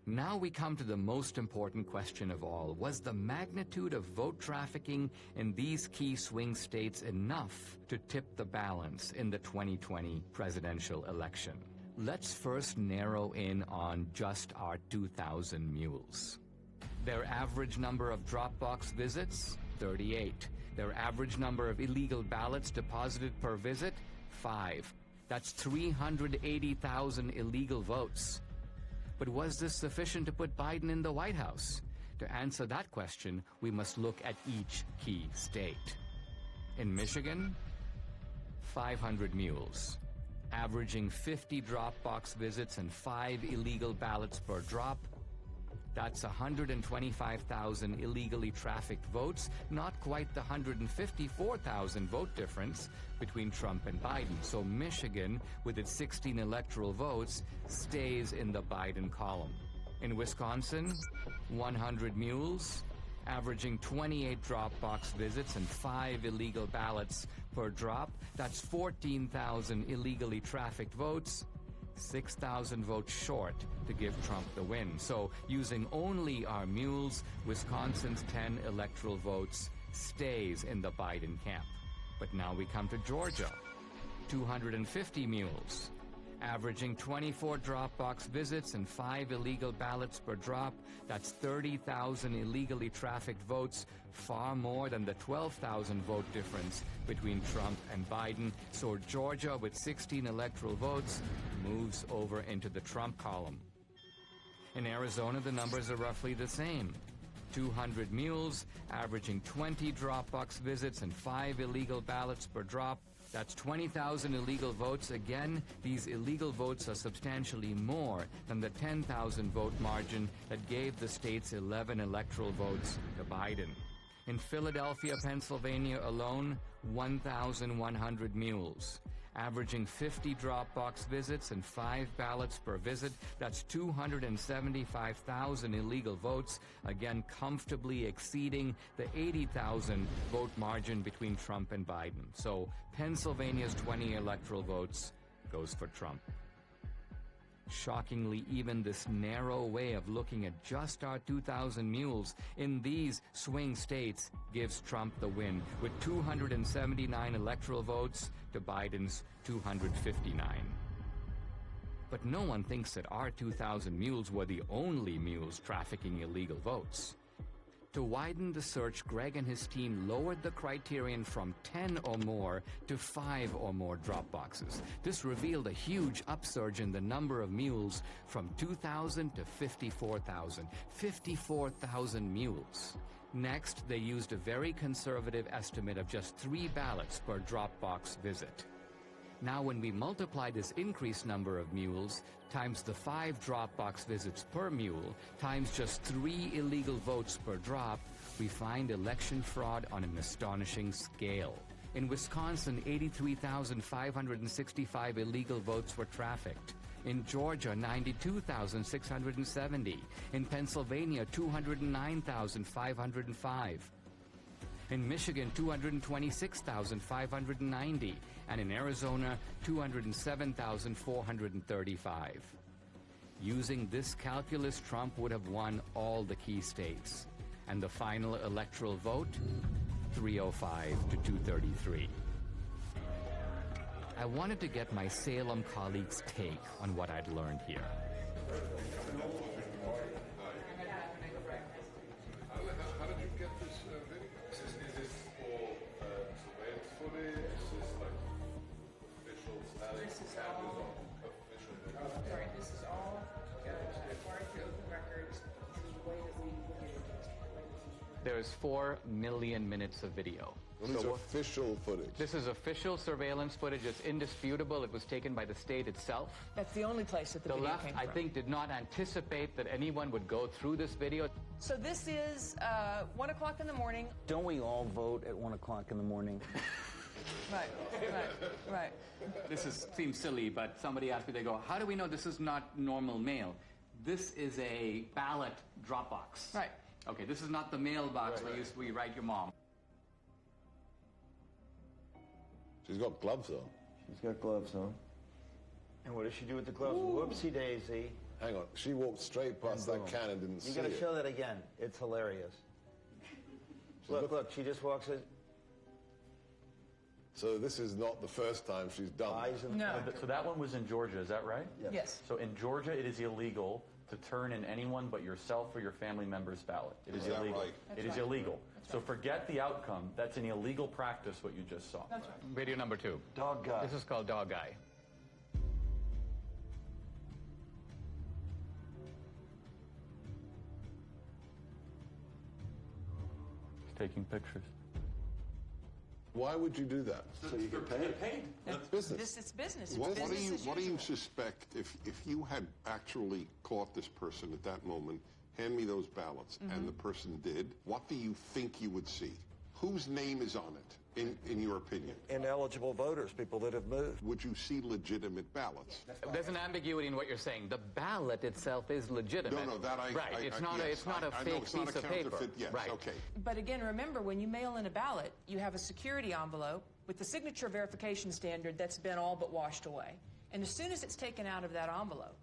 Now we come to the most important question of all. Was the magnitude of vote trafficking in these key swing states enough to tip the balance in the 2020 presidential election? Let's first narrow in on just our 2,000 mules. Their average number of Dropbox visits, 38. Their average number of illegal ballots deposited per visit, 5. That's 380,000 illegal votes. But was this sufficient to put Biden in the White House? To answer that question, we must look at each key state. In Michigan, 500 mules, averaging 50 Dropbox visits and 5 illegal ballots per drop, That's 125,000 illegally trafficked votes, not quite the 154,000 vote difference between Trump and Biden. So Michigan, with its 16 electoral votes, stays in the Biden column. In Wisconsin, 100 mules, averaging 28 drop-box visits and 5 illegal ballots per drop. That's 14,000 illegally trafficked votes, 6,000 votes short to give Trump the win. So using only our mules, Wisconsin's 10 electoral votes stays in the Biden camp. But now we come to Georgia. 250 mules, averaging 24 drop-box visits and 5 illegal ballots per drop. That's 30,000 illegally trafficked votes, far more than the 12,000 vote difference between Trump and Biden. So Georgia, with 16 electoral votes, moves over into the Trump column. In Arizona, the numbers are roughly the same. 200 mules, averaging 20 drop-box visits and 5 illegal ballots per drop. That's 20,000 illegal votes. Again, these illegal votes are substantially more than the 10,000 vote margin that gave the state's 11 electoral votes to Biden. In Philadelphia, Pennsylvania alone, 1,100 mules, averaging 50 drop-box visits and 5 ballots per visit. That's 275,000 illegal votes, again comfortably exceeding the 80,000 vote margin between Trump and Biden. So Pennsylvania's 20 electoral votes goes for Trump. Shockingly, even this narrow way of looking at just our 2,000 mules in these swing states gives Trump the win, with 279 electoral votes to Biden's 259. But no one thinks that our 2,000 mules were the only mules trafficking illegal votes. To widen the search, Greg and his team lowered the criterion from 10 or more to 5 or more drop boxes. This revealed a huge upsurge in the number of mules from 2,000 to 54,000. 54,000 mules. Next, they used a very conservative estimate of just 3 ballots per drop box visit. Now, when we multiply this increased number of mules times the 5 drop-box visits per mule times just 3 illegal votes per drop, we find election fraud on an astonishing scale. In Wisconsin, 83,565 illegal votes were trafficked. In Georgia, 92,670. In Pennsylvania, 209,505. In Michigan, 226,590, and in Arizona, 207,435. Using this calculus, Trump would have won all the key states. And the final electoral vote, 305 to 233. I wanted to get my Salem colleagues' take on what I'd learned here. How did you get this video? Is this all surveillance footage? Is this like official static cameras on official video? Sorry, this is all acquired through open records. This is the way that we look at it. There's 4 million minutes of video. Well, these are official footage. This is official surveillance footage. It's indisputable. It was taken by the state itself. That's the only place that the video left, came from. I think, did not anticipate that anyone would go through this video. So this is 1 o'clock in the morning. Don't we all vote at 1 o'clock in the morning? Right. Seems silly, but somebody asked me, they go, how do we know this is not normal mail? This is a ballot drop box. Right. Okay, this is not the mailbox where we write your mom. She's got gloves on. She's got gloves on. And what does she do with the gloves? Ooh. Whoopsie daisy. Hang on, she walked straight past that can and didn't see it. You gotta show that again. It's hilarious. Look, she just walks in. So this is not the first time she's done that. No. So that one was in Georgia, is that right? Yes. So in Georgia, it is illegal to turn in anyone but yourself or your family member's ballot. It is illegal. Right? It is illegal. So forget the outcome. That's an illegal practice, what you just saw. That's right. Video number 2. Dog guy. This is called Dog Guy. He's taking pictures. Why would you do that? So you get paid? That's business. It's business. It's What business do you as usual. suspect if you had actually caught this person at that moment hand me those ballots, and the person did, what do you think you would see? Whose name is on it, in your opinion? Ineligible voters, people that have moved. Would you see legitimate ballots? There's an ambiguity in what you're saying. The ballot itself is legitimate. No, that I... Right, it's not a fake piece of paper. Yes, right. Okay. But again, remember, when you mail in a ballot, you have a security envelope with the signature verification standard that's been all but washed away. And as soon as it's taken out of that envelope,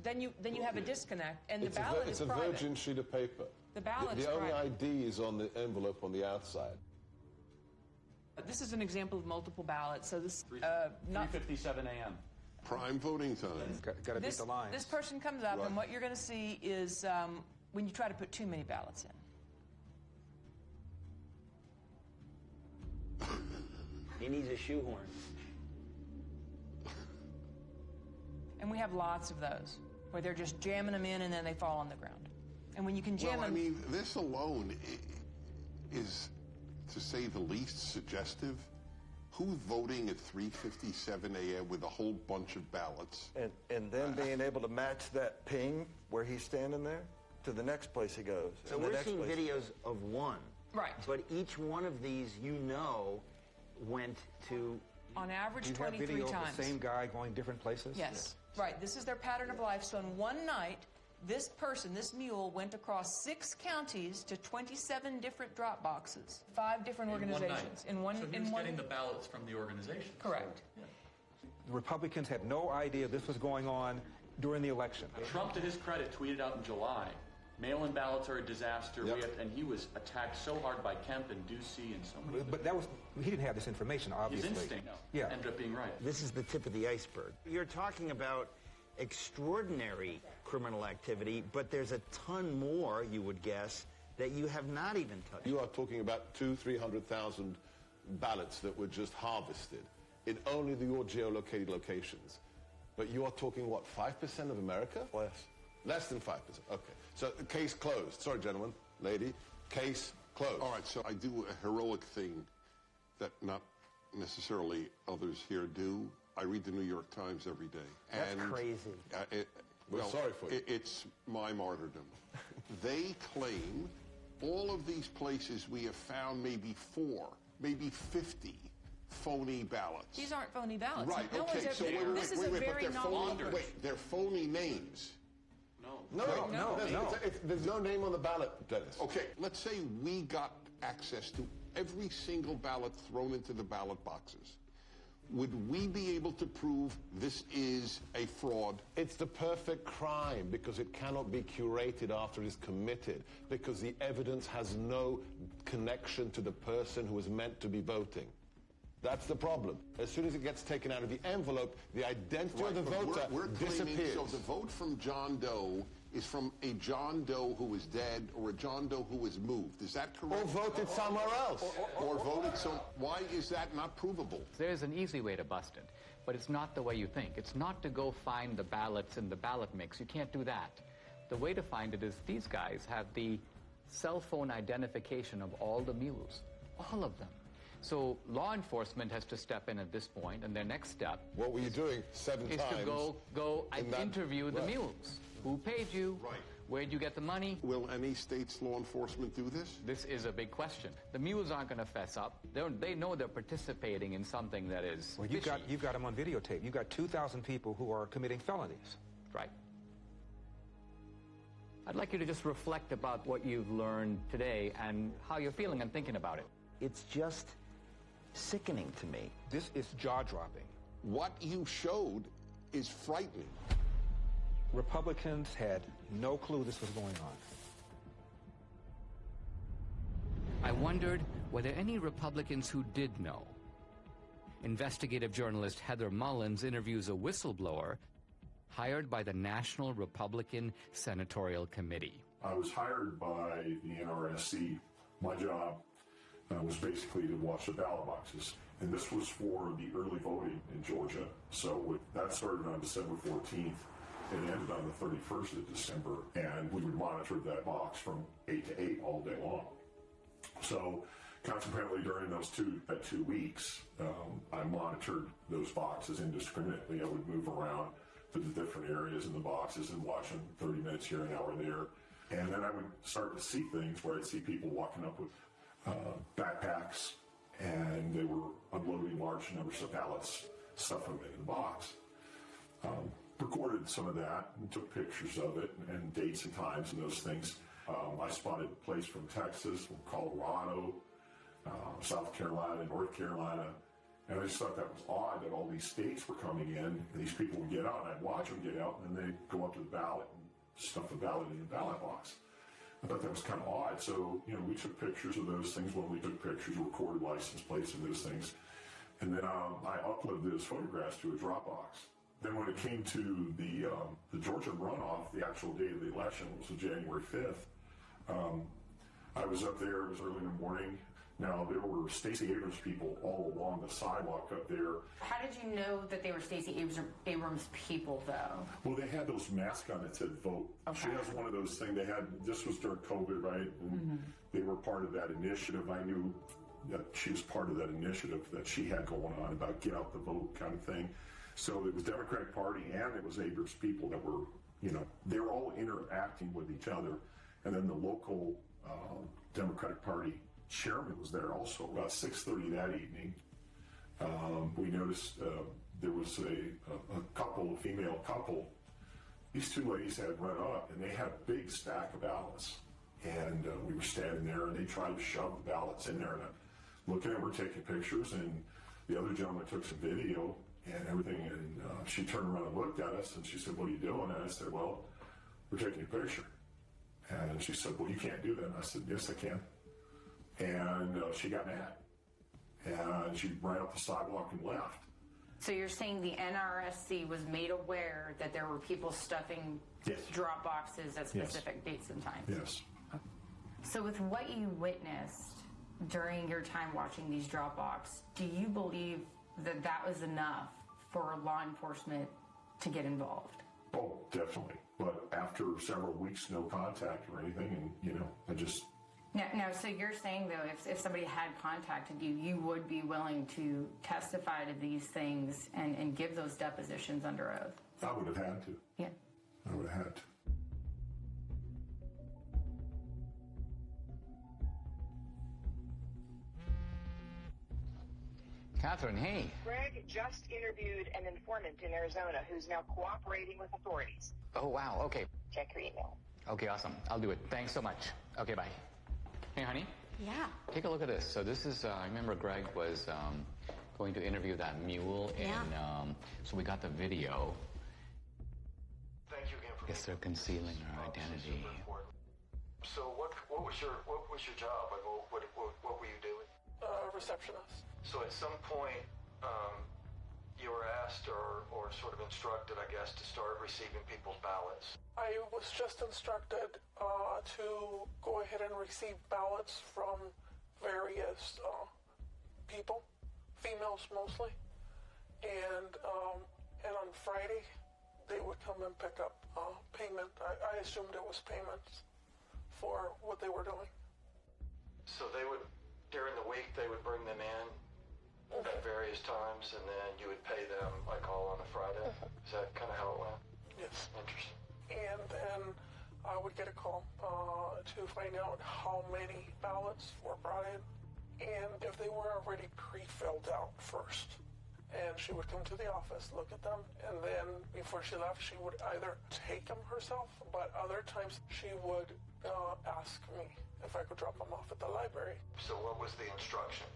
then you have a disconnect, and the ballot is private. It's a virgin sheet of paper. The ballot is private. The only private. ID is on the envelope on the outside. This is an example of multiple ballots, so this... 3:57 a.m. Prime voting time. Got to beat the lines. This person comes up, and what you're going to see is when you try to put too many ballots in. He needs a shoehorn. And we have lots of those, where they're just jamming them in and then they fall on the ground. And when you can jam them... I mean, this alone is, to say the least, suggestive. Who's voting at 3:57 a.m. with a whole bunch of ballots? And then being able to match that ping where he's standing there to the next place he goes. So we're seeing videos of one. Right. But each one of these, went to... On average, you 23 have video times. Of the same guy going different places? Yes. Right. This is their pattern of life. So in one night, this person, this mule, went across 6 counties to 27 different drop boxes, 5 different organizations. In one night. So he was getting the ballots from the organization. Correct. So, the Republicans had no idea this was going on during the election. Trump, to his credit, tweeted out in July, mail-in ballots are a disaster. And he was attacked so hard by Kemp and Ducey and so many. But he didn't have this information, obviously. His instinct ended up being right. This is the tip of the iceberg. You're talking about extraordinary criminal activity, but there's a ton more, you would guess, that you have not even touched. You are talking about 200,000-300,000 ballots that were just harvested in only your geolocated locations. But you are talking, what, 5% of America? Less than 5%. Okay. So, case closed. Sorry, gentlemen, lady. Case closed. All right, so I do a heroic thing that not necessarily others here do. I read the New York Times every day. That's crazy. We're sorry for you. It's my martyrdom. They claim all of these places we have found maybe 4, maybe 50 phony ballots. These aren't phony ballots. Right, no okay, so this is a very novel... They're phony names. No. There's no name on the ballot, Dennis. Okay, let's say we got access to every single ballot thrown into the ballot boxes. Would we be able to prove this is a fraud? It's the perfect crime because it cannot be curated after it is committed because the evidence has no connection to the person who was meant to be voting. That's the problem. As soon as it gets taken out of the envelope, the identity of the voter disappears. So the vote from John Doe is from a John Doe who is dead or a John Doe who is moved. Is that correct? Or voted somewhere else. Or voted so. Why is that not provable? There's an easy way to bust it, but it's not the way you think. It's not to go find the ballots in the ballot mix. You can't do that. The way to find it is these guys have the cell phone identification of all the mules, all of them. So law enforcement has to step in at this point, and their next step... What were you doing 7 times? ...is to go and interview the mules. Who paid you? Right. Where'd you get the money? Will any state's law enforcement do this? This is a big question. The mules aren't going to fess up. They know they're participating in something that is Well, you've got them on videotape. You've got 2,000 people who are committing felonies. Right. I'd like you to just reflect about what you've learned today and how you're feeling and thinking about it. It's just sickening to me. This is jaw-dropping. What you showed is frightening. Republicans had no clue this was going on. I wondered, were there any Republicans who did know? Investigative journalist Heather Mullins interviews a whistleblower hired by the National Republican Senatorial Committee. I was hired by the NRSC. My job was basically to watch the ballot boxes. And this was for the early voting in Georgia. So that started on December 14th. It ended on the 31st of December. And we would monitor that box from 8 to 8 all day long. So consequently, during those two weeks, I monitored those boxes indiscriminately. I would move around to the different areas in the boxes and watch them 30 minutes here, an hour there. And then I would start to see things where I'd see people walking up with backpacks, and they were unloading large numbers of ballots, stuffing them in the box. Recorded some of that and took pictures of it and dates and times and those things. I spotted a place from Texas, from Colorado, South Carolina, North Carolina, and I just thought that was odd that all these states were coming in and these people would get out, and I'd watch them get out, and then they'd go up to the ballot and stuff the ballot in the ballot box. I thought that was kind of odd. So, we took pictures of those things when we took pictures, recorded license plates and those things. And then I uploaded those photographs to a Dropbox. Then when it came to the Georgia runoff, the actual date of the election was January 5th. I was up there, it was early in the morning. Now, there were Stacey Abrams people all along the sidewalk up there. How did you know that they were Stacey Abrams people, though? Well, they had those masks on that said vote. Okay. She has one of those things they had. This was during COVID, right? And they were part of that initiative. I knew that she was part of that initiative that she had going on about get out the vote kind of thing. So it was Democratic Party and it was Abrams people that were, they were all interacting with each other. And then the local Democratic Party chairman was there also. About 6:30 that evening, we noticed there was a couple, a female couple. These two ladies had run up and they had a big stack of ballots. And we were standing there and they tried to shove the ballots in there. And I'm looking at her, taking pictures, and the other gentleman took some video and everything. And she turned around and looked at us and she said, "What are you doing?" And I said, "Well, we're taking a picture." And she said, "Well, you can't do that." And I said, "Yes, I can." And she got mad. And she ran up the sidewalk and left. So you're saying the NRSC was made aware that there were people stuffing drop boxes at specific dates and times? Yes. So with what you witnessed during your time watching these drop boxes, do you believe that that was enough for law enforcement to get involved? Oh, definitely. But after several weeks, no contact or anything, and, I just... Now, so you're saying, though, if somebody had contacted you, you would be willing to testify to these things and give those depositions under oath? I would have had to. Yeah. I would have had to. Catherine, hey. Greg just interviewed an informant in Arizona who's now cooperating with authorities. Oh, wow. Okay. Check your email. Okay, awesome. I'll do it. Thanks so much. Okay, bye. Hey, honey. Yeah. Take a look at this. So this is, I remember Greg was going to interview that mule, and so we got the video. Thank you again for. Guess they're concealing her identity. So what was your job? Like, what were you doing? Receptionist. So at some point, you were asked or sort of instructed, I guess, to start receiving people's ballots. I was just instructed to go ahead and receive ballots from various people, females mostly, and on Friday they would come and pick up payment. I assumed it was payments for what they were doing. So they would, during the week, they would bring them in at various times, and then you would pay them, like, all on a Friday? Is that kind of how it went? Yes. Interesting. And then I would get a call to find out how many ballots were brought in and if they were already pre-filled out first. And she would come to the office, look at them, and then before she left, she would either take them herself, but other times she would ask me if I could drop them off at the library. So what was the instruction?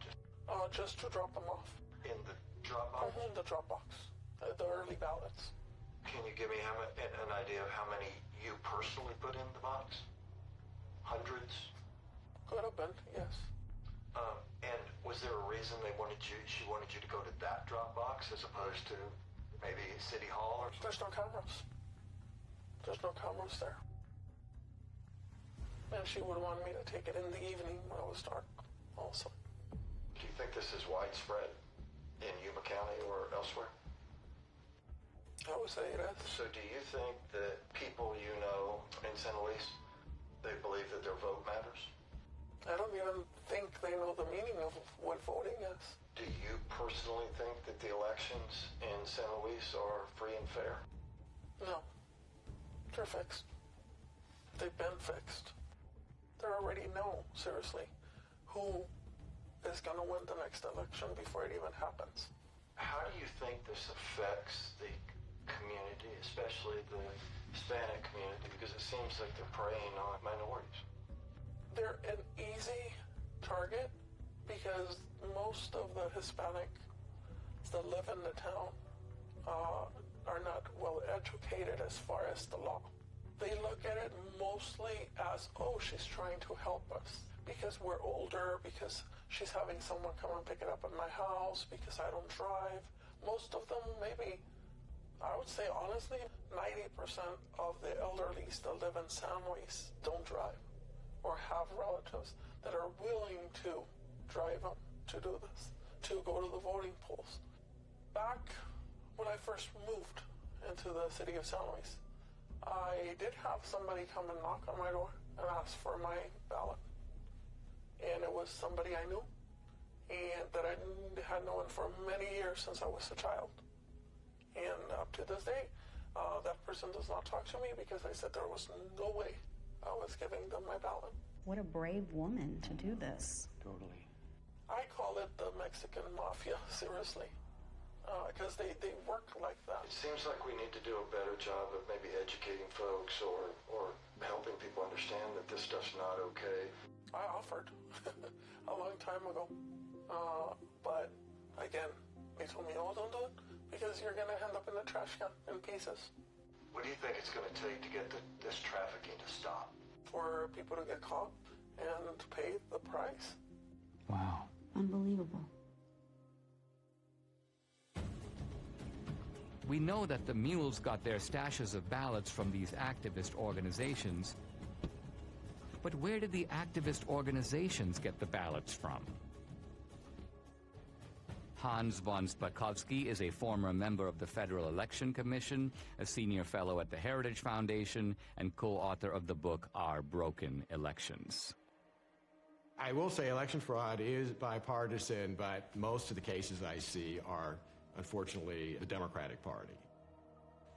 Just to drop them off. In the drop box? In the drop box. The early ballots. Can you give me an idea of how many you personally put in the box? Hundreds? Could have been, yes. And was there a reason she wanted you to go to that drop box as opposed to maybe City Hall or something? There's no cameras. There's no cameras there. And she would want me to take it in the evening when it was dark also. Do you think this is widespread in Yuma County or elsewhere? I would say it is. So do you think that people you know in San Luis, they believe that their vote matters? I don't even think they know the meaning of what voting is. Do you personally think that the elections in San Luis are free and fair? No. They're fixed. they've been fixed. They already know, seriously, who is going to win the next election before it even happens. How do you think this affects the community, especially the Hispanic community, because it seems like they're preying on minorities? They're an easy target because most of the Hispanics that live in the town are not well educated as far as the law. They look at it mostly as, oh, she's trying to help us because we're older, because she's having someone come and pick it up at my house, because I don't drive. Most of them, maybe, I would say honestly, 90% of the elderlies that live in San Luis don't drive or have relatives that are willing to drive them to do this, to go to the voting polls. Back when I first moved into the city of San Luis, I did have somebody come and knock on my door and ask for my ballot. And it was somebody I knew and that I had known for many years since I was a child. And up to this day, that person does not talk to me because I said there was no way I was giving them my ballot. What a brave woman to do this. Totally. I call it the Mexican mafia, seriously, because they work like that. It seems like we need to do a better job of maybe educating folks or helping people understand that this stuff's not okay. I offered a long time ago, but again, they told me, oh, don't do it, because you're going to end up in the trash can in pieces. What do you think it's going to take to get this trafficking to stop? For people to get caught and to pay the price. Wow. Unbelievable. We know that the Mules got their stashes of ballots from these activist organizations. But where did the activist organizations get the ballots from? Hans von Spakovsky is a former member of the Federal Election Commission, a senior fellow at the Heritage Foundation, and co-author of the book Our Broken Elections. I will say election fraud is bipartisan, but most of the cases I see are, unfortunately, the Democratic Party.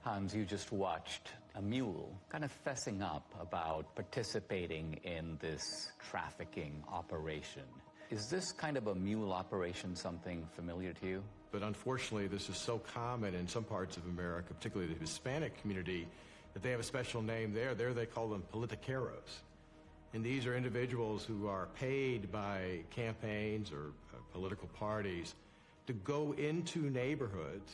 Hans, you just watched a mule kind of fessing up about participating in this trafficking operation. Is this kind of a mule operation something familiar to you? But unfortunately, this is so common in some parts of America, particularly the Hispanic community, that they have a special name there. There they call them politiqueros. And these are individuals who are paid by campaigns or political parties to go into neighborhoods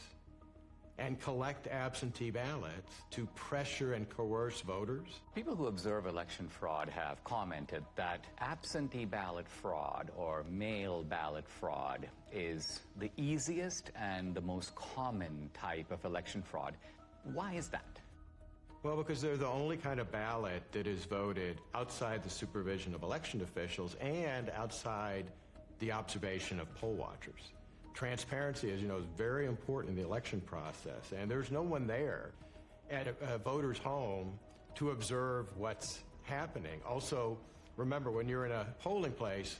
and collect absentee ballots to pressure and coerce voters. People who observe election fraud have commented that absentee ballot fraud or mail ballot fraud is the easiest and the most common type of election fraud. Why is that? Well, because they're the only kind of ballot that is voted outside the supervision of election officials and outside the observation of poll watchers. Transparency, as you know, is very important in the election process, and there's no one there at a voter's home to observe what's happening. Also, remember, when you're in a polling place,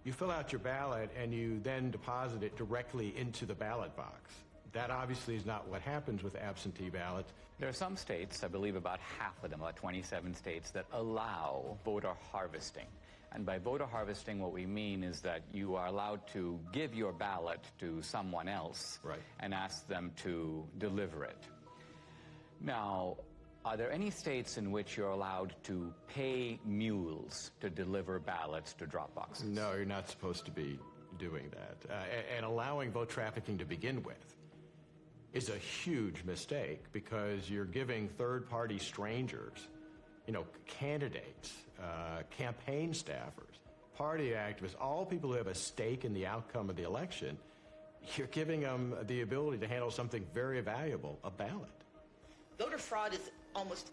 you fill out your ballot and you then deposit it directly into the ballot box. That obviously is not what happens with absentee ballots. There are some states, I believe about half of them, about 27 states, that allow voter harvesting. And by voter harvesting, what we mean is that you are allowed to give your ballot to someone else and ask them to deliver it. Now, are there any states in which you're allowed to pay mules to deliver ballots to drop boxes? No, you're not supposed to be doing that. And allowing vote trafficking to begin with is a huge mistake because you're giving third-party strangers, candidates, campaign staffers, party activists, all people who have a stake in the outcome of the election, you're giving them the ability to handle something very valuable, a ballot. Voter fraud is almost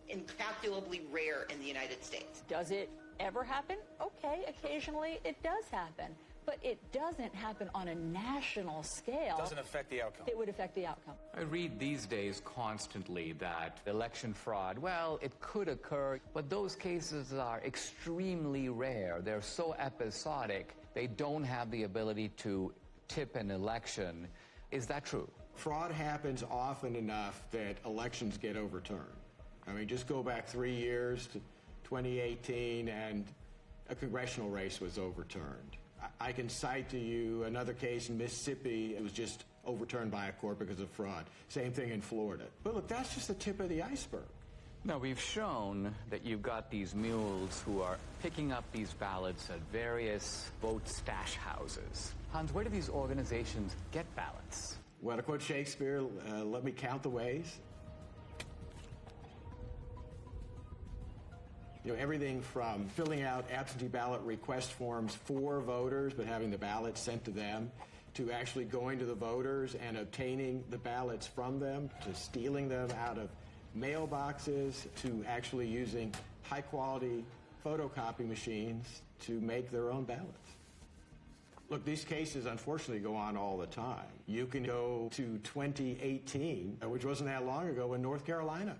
incalculably rare in the United States. Does it ever happen? Okay, occasionally it does happen. But it doesn't happen on a national scale. It doesn't affect the outcome. It would affect the outcome. I read these days constantly that election fraud, well, it could occur, but those cases are extremely rare. They're so episodic, they don't have the ability to tip an election. Is that true? Fraud happens often enough that elections get overturned. I mean, just go back 3 years to 2018 and a congressional race was overturned. I can cite to you another case in Mississippi. It was just overturned by a court because of fraud. Same thing in Florida. But look, that's just the tip of the iceberg. Now, we've shown that you've got these mules who are picking up these ballots at various vote stash houses. Hans, where do these organizations get ballots? Well, to quote Shakespeare, let me count the ways. You know, everything from filling out absentee ballot request forms for voters, but having the ballots sent to them, to actually going to the voters and obtaining the ballots from them, to stealing them out of mailboxes, to actually using high-quality photocopy machines to make their own ballots. Look, these cases unfortunately go on all the time. You can go to 2018, which wasn't that long ago, in North Carolina.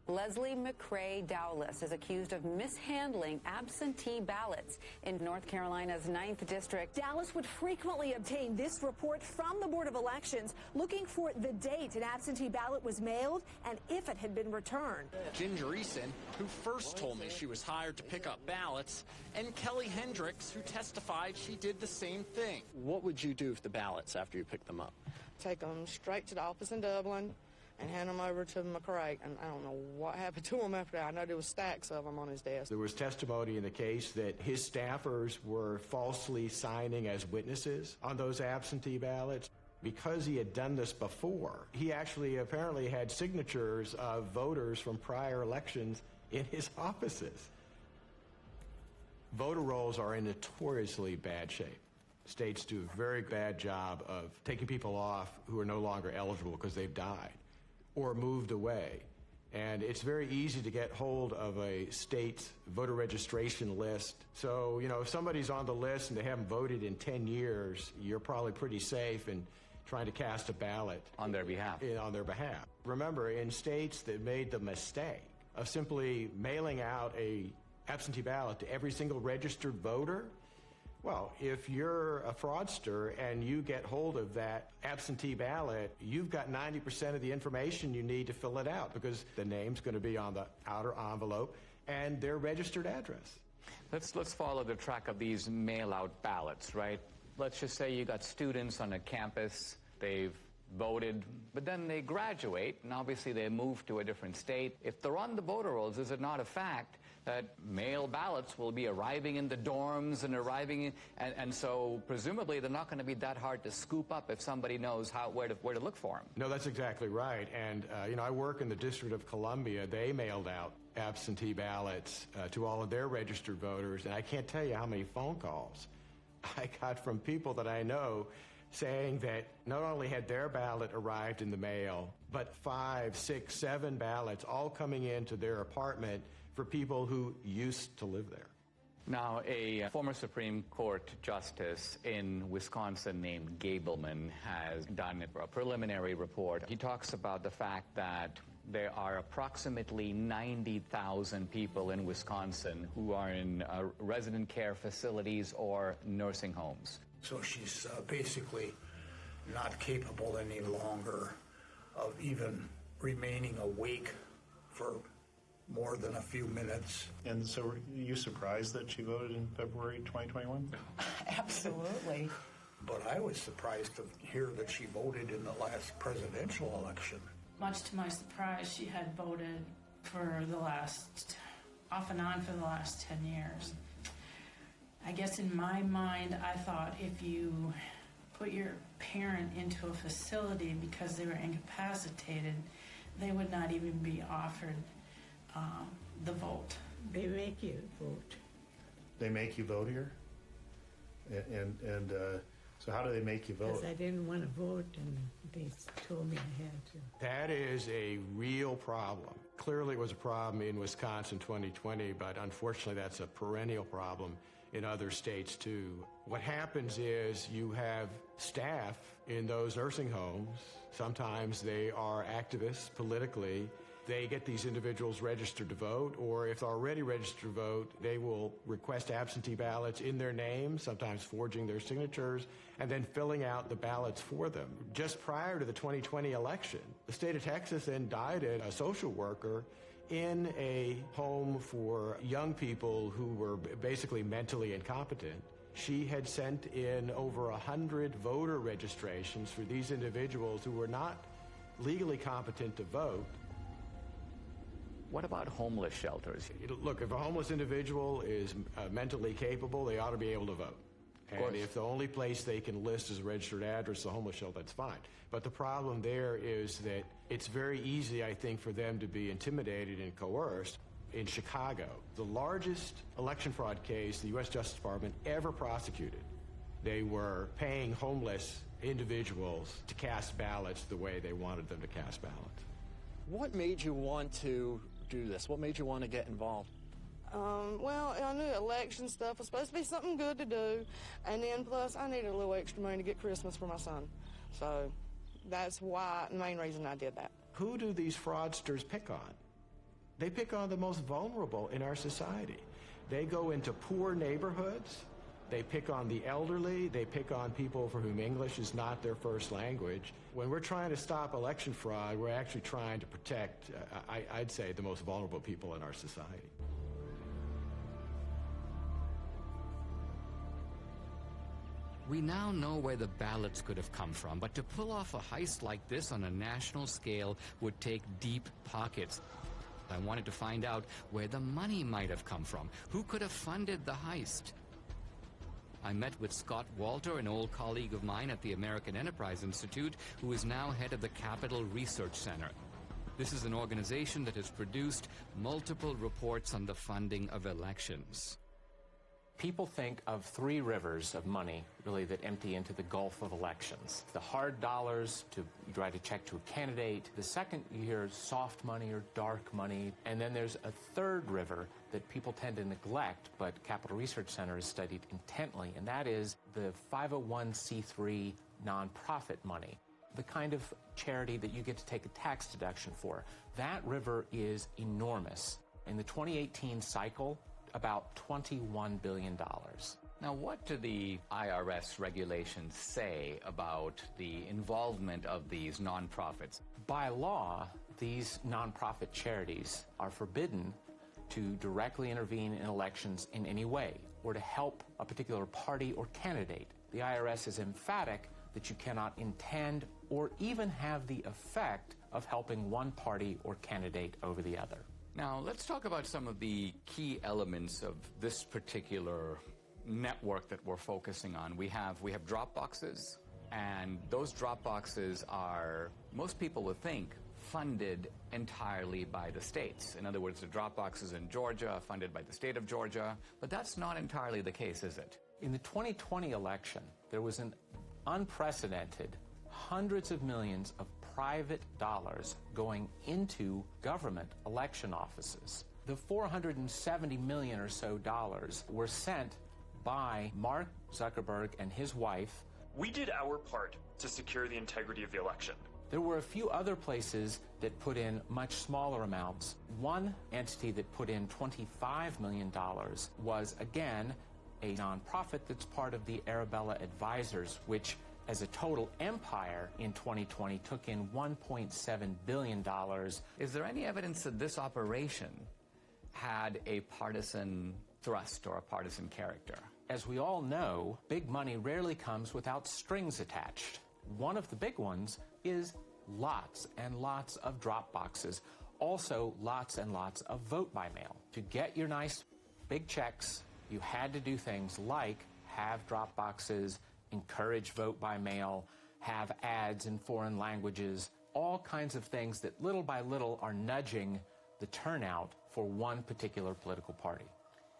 Leslie McCrae Dowless is accused of mishandling absentee ballots in North Carolina's 9th District. Dowless would frequently obtain this report from the Board of Elections looking for the date an absentee ballot was mailed and if it had been returned. Ginger Eason, who first told me she was hired to pick up ballots, and Kelly Hendricks, who testified she did the same thing. What would you do with the ballots after you picked them up? Take them straight to the office in Dublin and hand them over to McCrae, and I don't know what happened to him after that. I know there was stacks of them on his desk. There was testimony in the case that his staffers were falsely signing as witnesses on those absentee ballots. Because he had done this before, he actually apparently had signatures of voters from prior elections in his offices. Voter rolls are in notoriously bad shape. States do a very bad job of taking people off who are no longer eligible because they've died or moved away. And it's very easy to get hold of a state's voter registration list. So, you know, if somebody's on the list and they haven't voted in 10 years, you're probably pretty safe in trying to cast a ballot on their behalf. Remember, in states that made the mistake of simply mailing out a absentee ballot to every single registered voter, well, if you're a fraudster and you get hold of that absentee ballot, you've got 90% of the information you need to fill it out because the name's going to be on the outer envelope and their registered address. Let's follow the track of these mail-out ballots, right? Let's just say you got students on a campus, they've voted, but then they graduate, and obviously they move to a different state. If they're on the voter rolls, is it not a fact that mail ballots will be arriving in the dorms and and so presumably they're not going to be that hard to scoop up if somebody knows where to look for them? No, that's exactly right. And, you know, I work in the District of Columbia. They mailed out absentee ballots to all of their registered voters, and I can't tell you how many phone calls I got from people that I know saying that not only had their ballot arrived in the mail, but 5, 6, 7 ballots all coming into their apartment for people who used to live there. Now, a former Supreme Court justice in Wisconsin named Gableman has done a preliminary report. He talks about the fact that there are approximately 90,000 people in Wisconsin who are in resident care facilities or nursing homes. So she's basically not capable any longer of even remaining awake for more than a few minutes. And so were you surprised that she voted in February 2021? Absolutely. But I was surprised to hear that she voted in the last presidential election. Much to my surprise, she had voted off and on for the last 10 years. I guess in my mind, I thought if you put your parent into a facility because they were incapacitated, they would not even be offered the vote. They make you vote. They make you vote here? And so how do they make you vote? Because I didn't want to vote, and they told me I had to. That is a real problem. Clearly it was a problem in Wisconsin 2020, but unfortunately that's a perennial problem in other states too. What happens is you have staff in those nursing homes. Sometimes they are activists politically. They get these individuals registered to vote, or if they're already registered to vote, they will request absentee ballots in their name, sometimes forging their signatures, and then filling out the ballots for them. Just prior to the 2020 election, the state of Texas indicted a social worker in a home for young people who were basically mentally incompetent. She had sent in over 100 voter registrations for these individuals who were not legally competent to vote. What about homeless shelters? Look, if a homeless individual is mentally capable, they ought to be able to vote. And if the only place they can list as a registered address is a homeless shelter, that's fine. But the problem there is that it's very easy, I think, for them to be intimidated and coerced. In Chicago, the largest election fraud case the U.S. Justice Department ever prosecuted, they were paying homeless individuals to cast ballots the way they wanted them to cast ballots. What made you want to do this? What made you want to get involved? Well, I knew election stuff was supposed to be something good to do, and then plus I needed a little extra money to get Christmas for my son. So that's why, the main reason I did that. Who do these fraudsters pick on? They pick on the most vulnerable in our society. They go into poor neighborhoods, they pick on the elderly, they pick on people for whom English is not their first language. When we're trying to stop election fraud, we're actually trying to protect, I'd say, the most vulnerable people in our society. We now know where the ballots could have come from, but to pull off a heist like this on a national scale would take deep pockets. I wanted to find out where the money might have come from. Who could have funded the heist? I met with Scott Walter, an old colleague of mine at the American Enterprise Institute, who is now head of the Capital Research Center. This is an organization that has produced multiple reports on the funding of elections. People think of three rivers of money, really, that empty into the gulf of elections. The hard dollars to write a check to a candidate. The second you hear soft money or dark money. And then there's a third river that people tend to neglect, but Capital Research Center has studied intently, and that is the 501c3 nonprofit money, the kind of charity that you get to take a tax deduction for. That river is enormous. In the 2018 cycle, about $21 billion. Now, what do the IRS regulations say about the involvement of these nonprofits? By law, these nonprofit charities are forbidden to directly intervene in elections in any way or to help a particular party or candidate. The IRS is emphatic that you cannot intend or even have the effect of helping one party or candidate over the other. Now, let's talk about some of the key elements of this particular network that we're focusing on. We have drop boxes, and those drop boxes are, most people would think, funded entirely by the states. In other words, the drop boxes in Georgia are funded by the state of Georgia, but that's not entirely the case, is it? In the 2020 election, there was an unprecedented hundreds of millions of private dollars going into government election offices. The 470 million or so dollars were sent by Mark Zuckerberg and his wife. We did our part to secure the integrity of the election. There were a few other places that put in much smaller amounts. One entity that put in $25 million was, again, a nonprofit that's part of the Arabella Advisors, which as a total empire in 2020 took in $1.7 billion. Is there any evidence that this operation had a partisan thrust or a partisan character? As we all know, big money rarely comes without strings attached. One of the big ones is lots and lots of drop boxes. Also, lots and lots of vote by mail. To get your nice big checks, you had to do things like have drop boxes, encourage vote by mail, have ads in foreign languages, all kinds of things that little by little are nudging the turnout for one particular political party.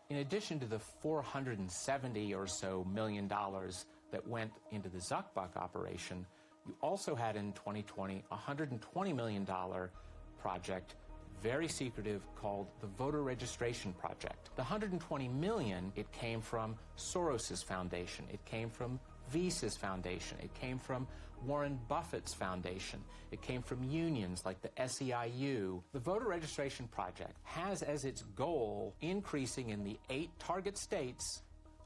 In addition to the $470 or so million that went into the Zuckbuck operation, you also had in 2020 a $120 million project, very secretive, called the Voter Registration Project. The $120 million, it came from Soros's foundation. It came from Visa's foundation. It came from Warren Buffett's foundation. It came from unions like the SEIU. The Voter Registration Project has as its goal increasing in the 8 target states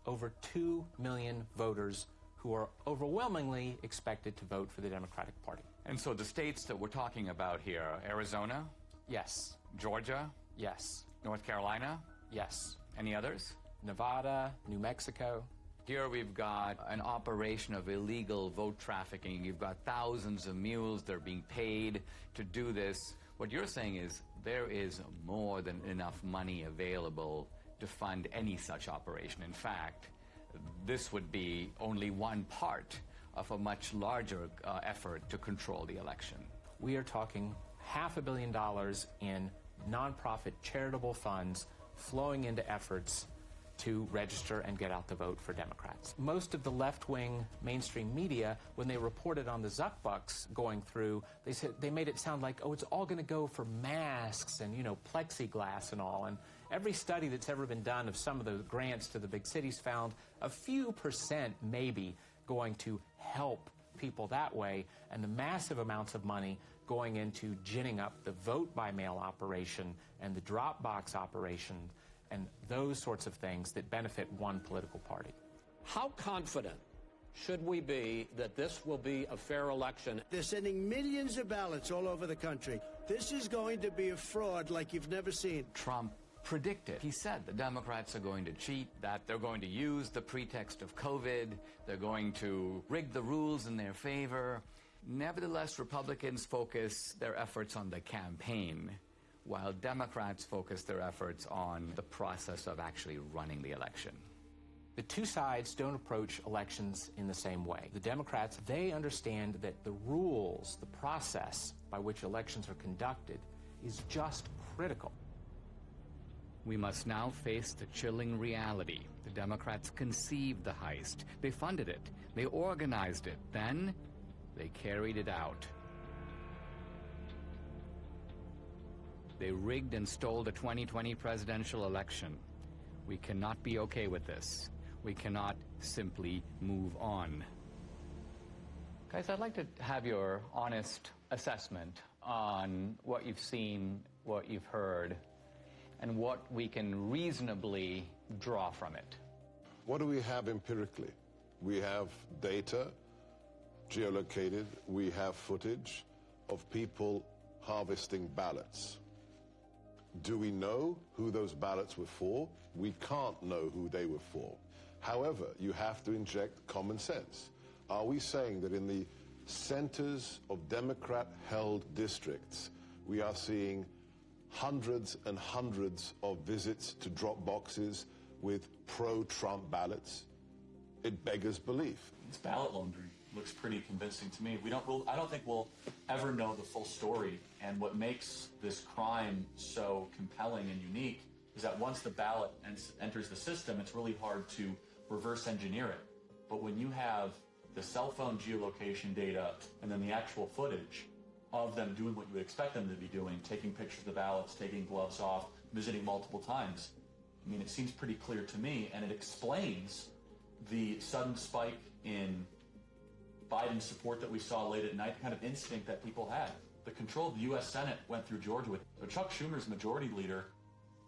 over 2 million voters who are overwhelmingly expected to vote for the Democratic Party. And so the states that we're talking about here, Arizona? Yes. Georgia? Yes. North Carolina? Yes. Any others? Nevada, New Mexico. Here we've got an operation of illegal vote trafficking. You've got thousands of mules. They're being paid to do this. What you're saying is there is more than enough money available to fund any such operation. In fact, this would be only one part of a much larger effort to control the election. We are talking $500 million in nonprofit charitable funds flowing into efforts to register and get out the vote for Democrats. Most of the left-wing mainstream media, when they reported on the Zuck bucks going through, they made it sound like, oh, it's all going to go for masks and, plexiglass and all. And every study that's ever been done of some of the grants to the big cities found a few percent maybe going to help people that way, and the massive amounts of money going into ginning up the vote-by-mail operation and the drop box operation and those sorts of things that benefit one political party. How confident should we be that this will be a fair election? They're sending millions of ballots all over the country. This is going to be a fraud like you've never seen. Trump predicted. He said the Democrats are going to cheat, that they're going to use the pretext of COVID, they're going to rig the rules in their favor. Nevertheless, Republicans focus their efforts on the campaign, while Democrats focus their efforts on the process of actually running the election. The two sides don't approach elections in the same way. The Democrats, they understand that the rules, the process by which elections are conducted is just critical. We must now face the chilling reality. The Democrats conceived the heist. They funded it. They organized it. Then they carried it out. They rigged and stole the 2020 presidential election. We cannot be okay with this. We cannot simply move on. Guys, I'd like to have your honest assessment on what you've seen, what you've heard, and what we can reasonably draw from it. What do we have empirically? We have data, geolocated. We have footage of people harvesting ballots. Do we know who those ballots were for? We can't know who they were for. However, you have to inject common sense. Are we saying that in the centers of Democrat-held districts, we are seeing hundreds and hundreds of visits to drop boxes with pro-Trump ballots? It beggars belief. It's ballot laundering. Looks pretty convincing to me. I don't think we'll ever know the full story. And what makes this crime so compelling and unique is that once the ballot enters the system, it's really hard to reverse engineer it. But when you have the cell phone geolocation data and then the actual footage of them doing what you would expect them to be doing, taking pictures of the ballots, taking gloves off, visiting multiple times, I mean, it seems pretty clear to me, and it explains the sudden spike in Biden's support that we saw late at night, the kind of instinct that people had. The control of the U.S. Senate went through Georgia with Chuck Schumer's majority leader,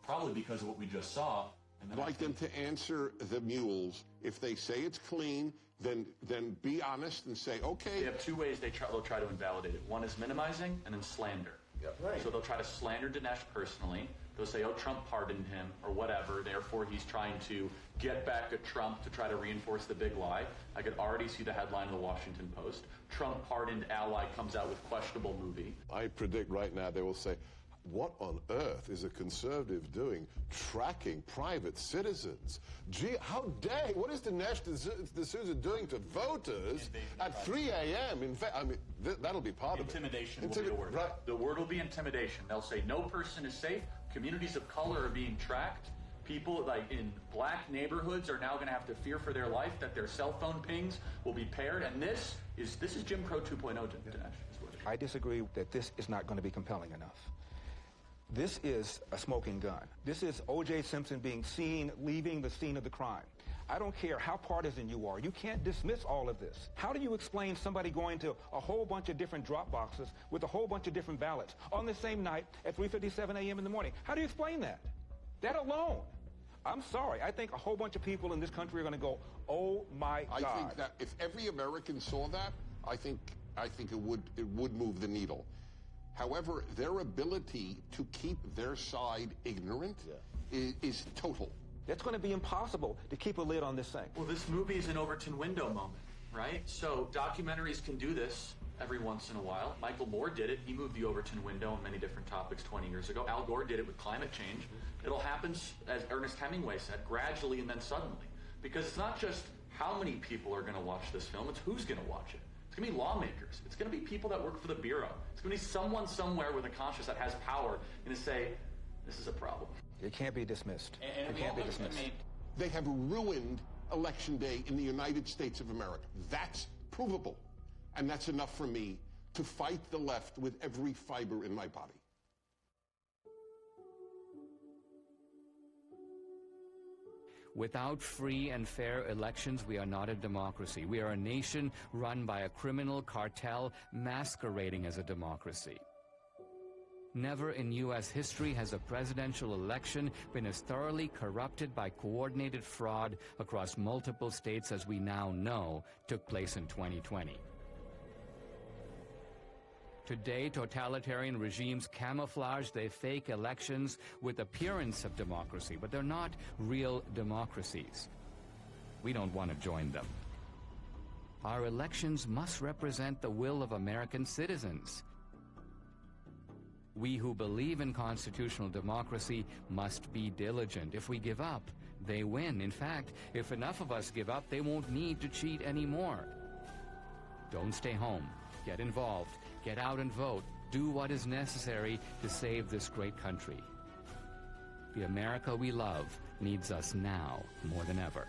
probably because of what we just saw. I'd like them to answer the mules. If they say it's clean, then be honest and say, okay. They have two ways they'll try to invalidate it. One is minimizing and then slander. Yep. Right. So they'll try to slander Dinesh personally. They'll say, oh, Trump pardoned him or whatever. Therefore, he's trying to get back at Trump to try to reinforce the big lie. I could already see the headline in the Washington Post. Trump pardoned ally comes out with questionable movie. I predict right now they will say, what on earth is a conservative doing tracking private citizens? Gee, how dare, what is Dinesh D'Souza doing to voters at 3 a.m.? In fact, I mean, that'll be part of it. Intimidation will be the word. Right. The word will be intimidation. They'll say no person is safe. Communities of color are being tracked. People like in black neighborhoods are now going to have to fear for their life that their cell phone pings will be paired. And this is Jim Crow 2.0, Dinesh. I disagree that this is not going to be compelling enough. This is a smoking gun. This is O.J. Simpson being seen leaving the scene of the crime. I don't care how partisan you are. You can't dismiss all of this. How do you explain somebody going to a whole bunch of different drop boxes with a whole bunch of different ballots on the same night at 3:57 a.m. in the morning? How do you explain that? That alone. I'm sorry. I think a whole bunch of people in this country are going to go, oh, my God. I think that if every American saw that, I think it would move the needle. However, their ability to keep their side ignorant is total. It's going to be impossible to keep a lid on this thing. Well, this movie is an Overton window moment, right? So documentaries can do this every once in a while. Michael Moore did it. He moved the Overton window on many different topics 20 years ago. Al Gore did it with climate change. It'll happen, as Ernest Hemingway said, gradually and then suddenly. Because it's not just how many people are going to watch this film, it's who's going to watch it. It's going to be lawmakers. It's going to be people that work for the Bureau. It's going to be someone somewhere with a conscience that has power and to say, this is a problem. It can't be dismissed. It can't be dismissed. They have ruined Election Day in the United States of America. That's provable. And that's enough for me to fight the left with every fiber in my body. Without free and fair elections, we are not a democracy. We are a nation run by a criminal cartel masquerading as a democracy. Never in U.S. history has a presidential election been as thoroughly corrupted by coordinated fraud across multiple states as we now know took place in 2020. Today, totalitarian regimes camouflage their fake elections with appearance of democracy, but they're not real democracies. We don't want to join them. Our elections must represent the will of American citizens. We who believe in constitutional democracy must be diligent. If we give up, they win. In fact, if enough of us give up, they won't need to cheat anymore. Don't stay home. Get involved. Get out and vote. Do what is necessary to save this great country. The America we love needs us now more than ever.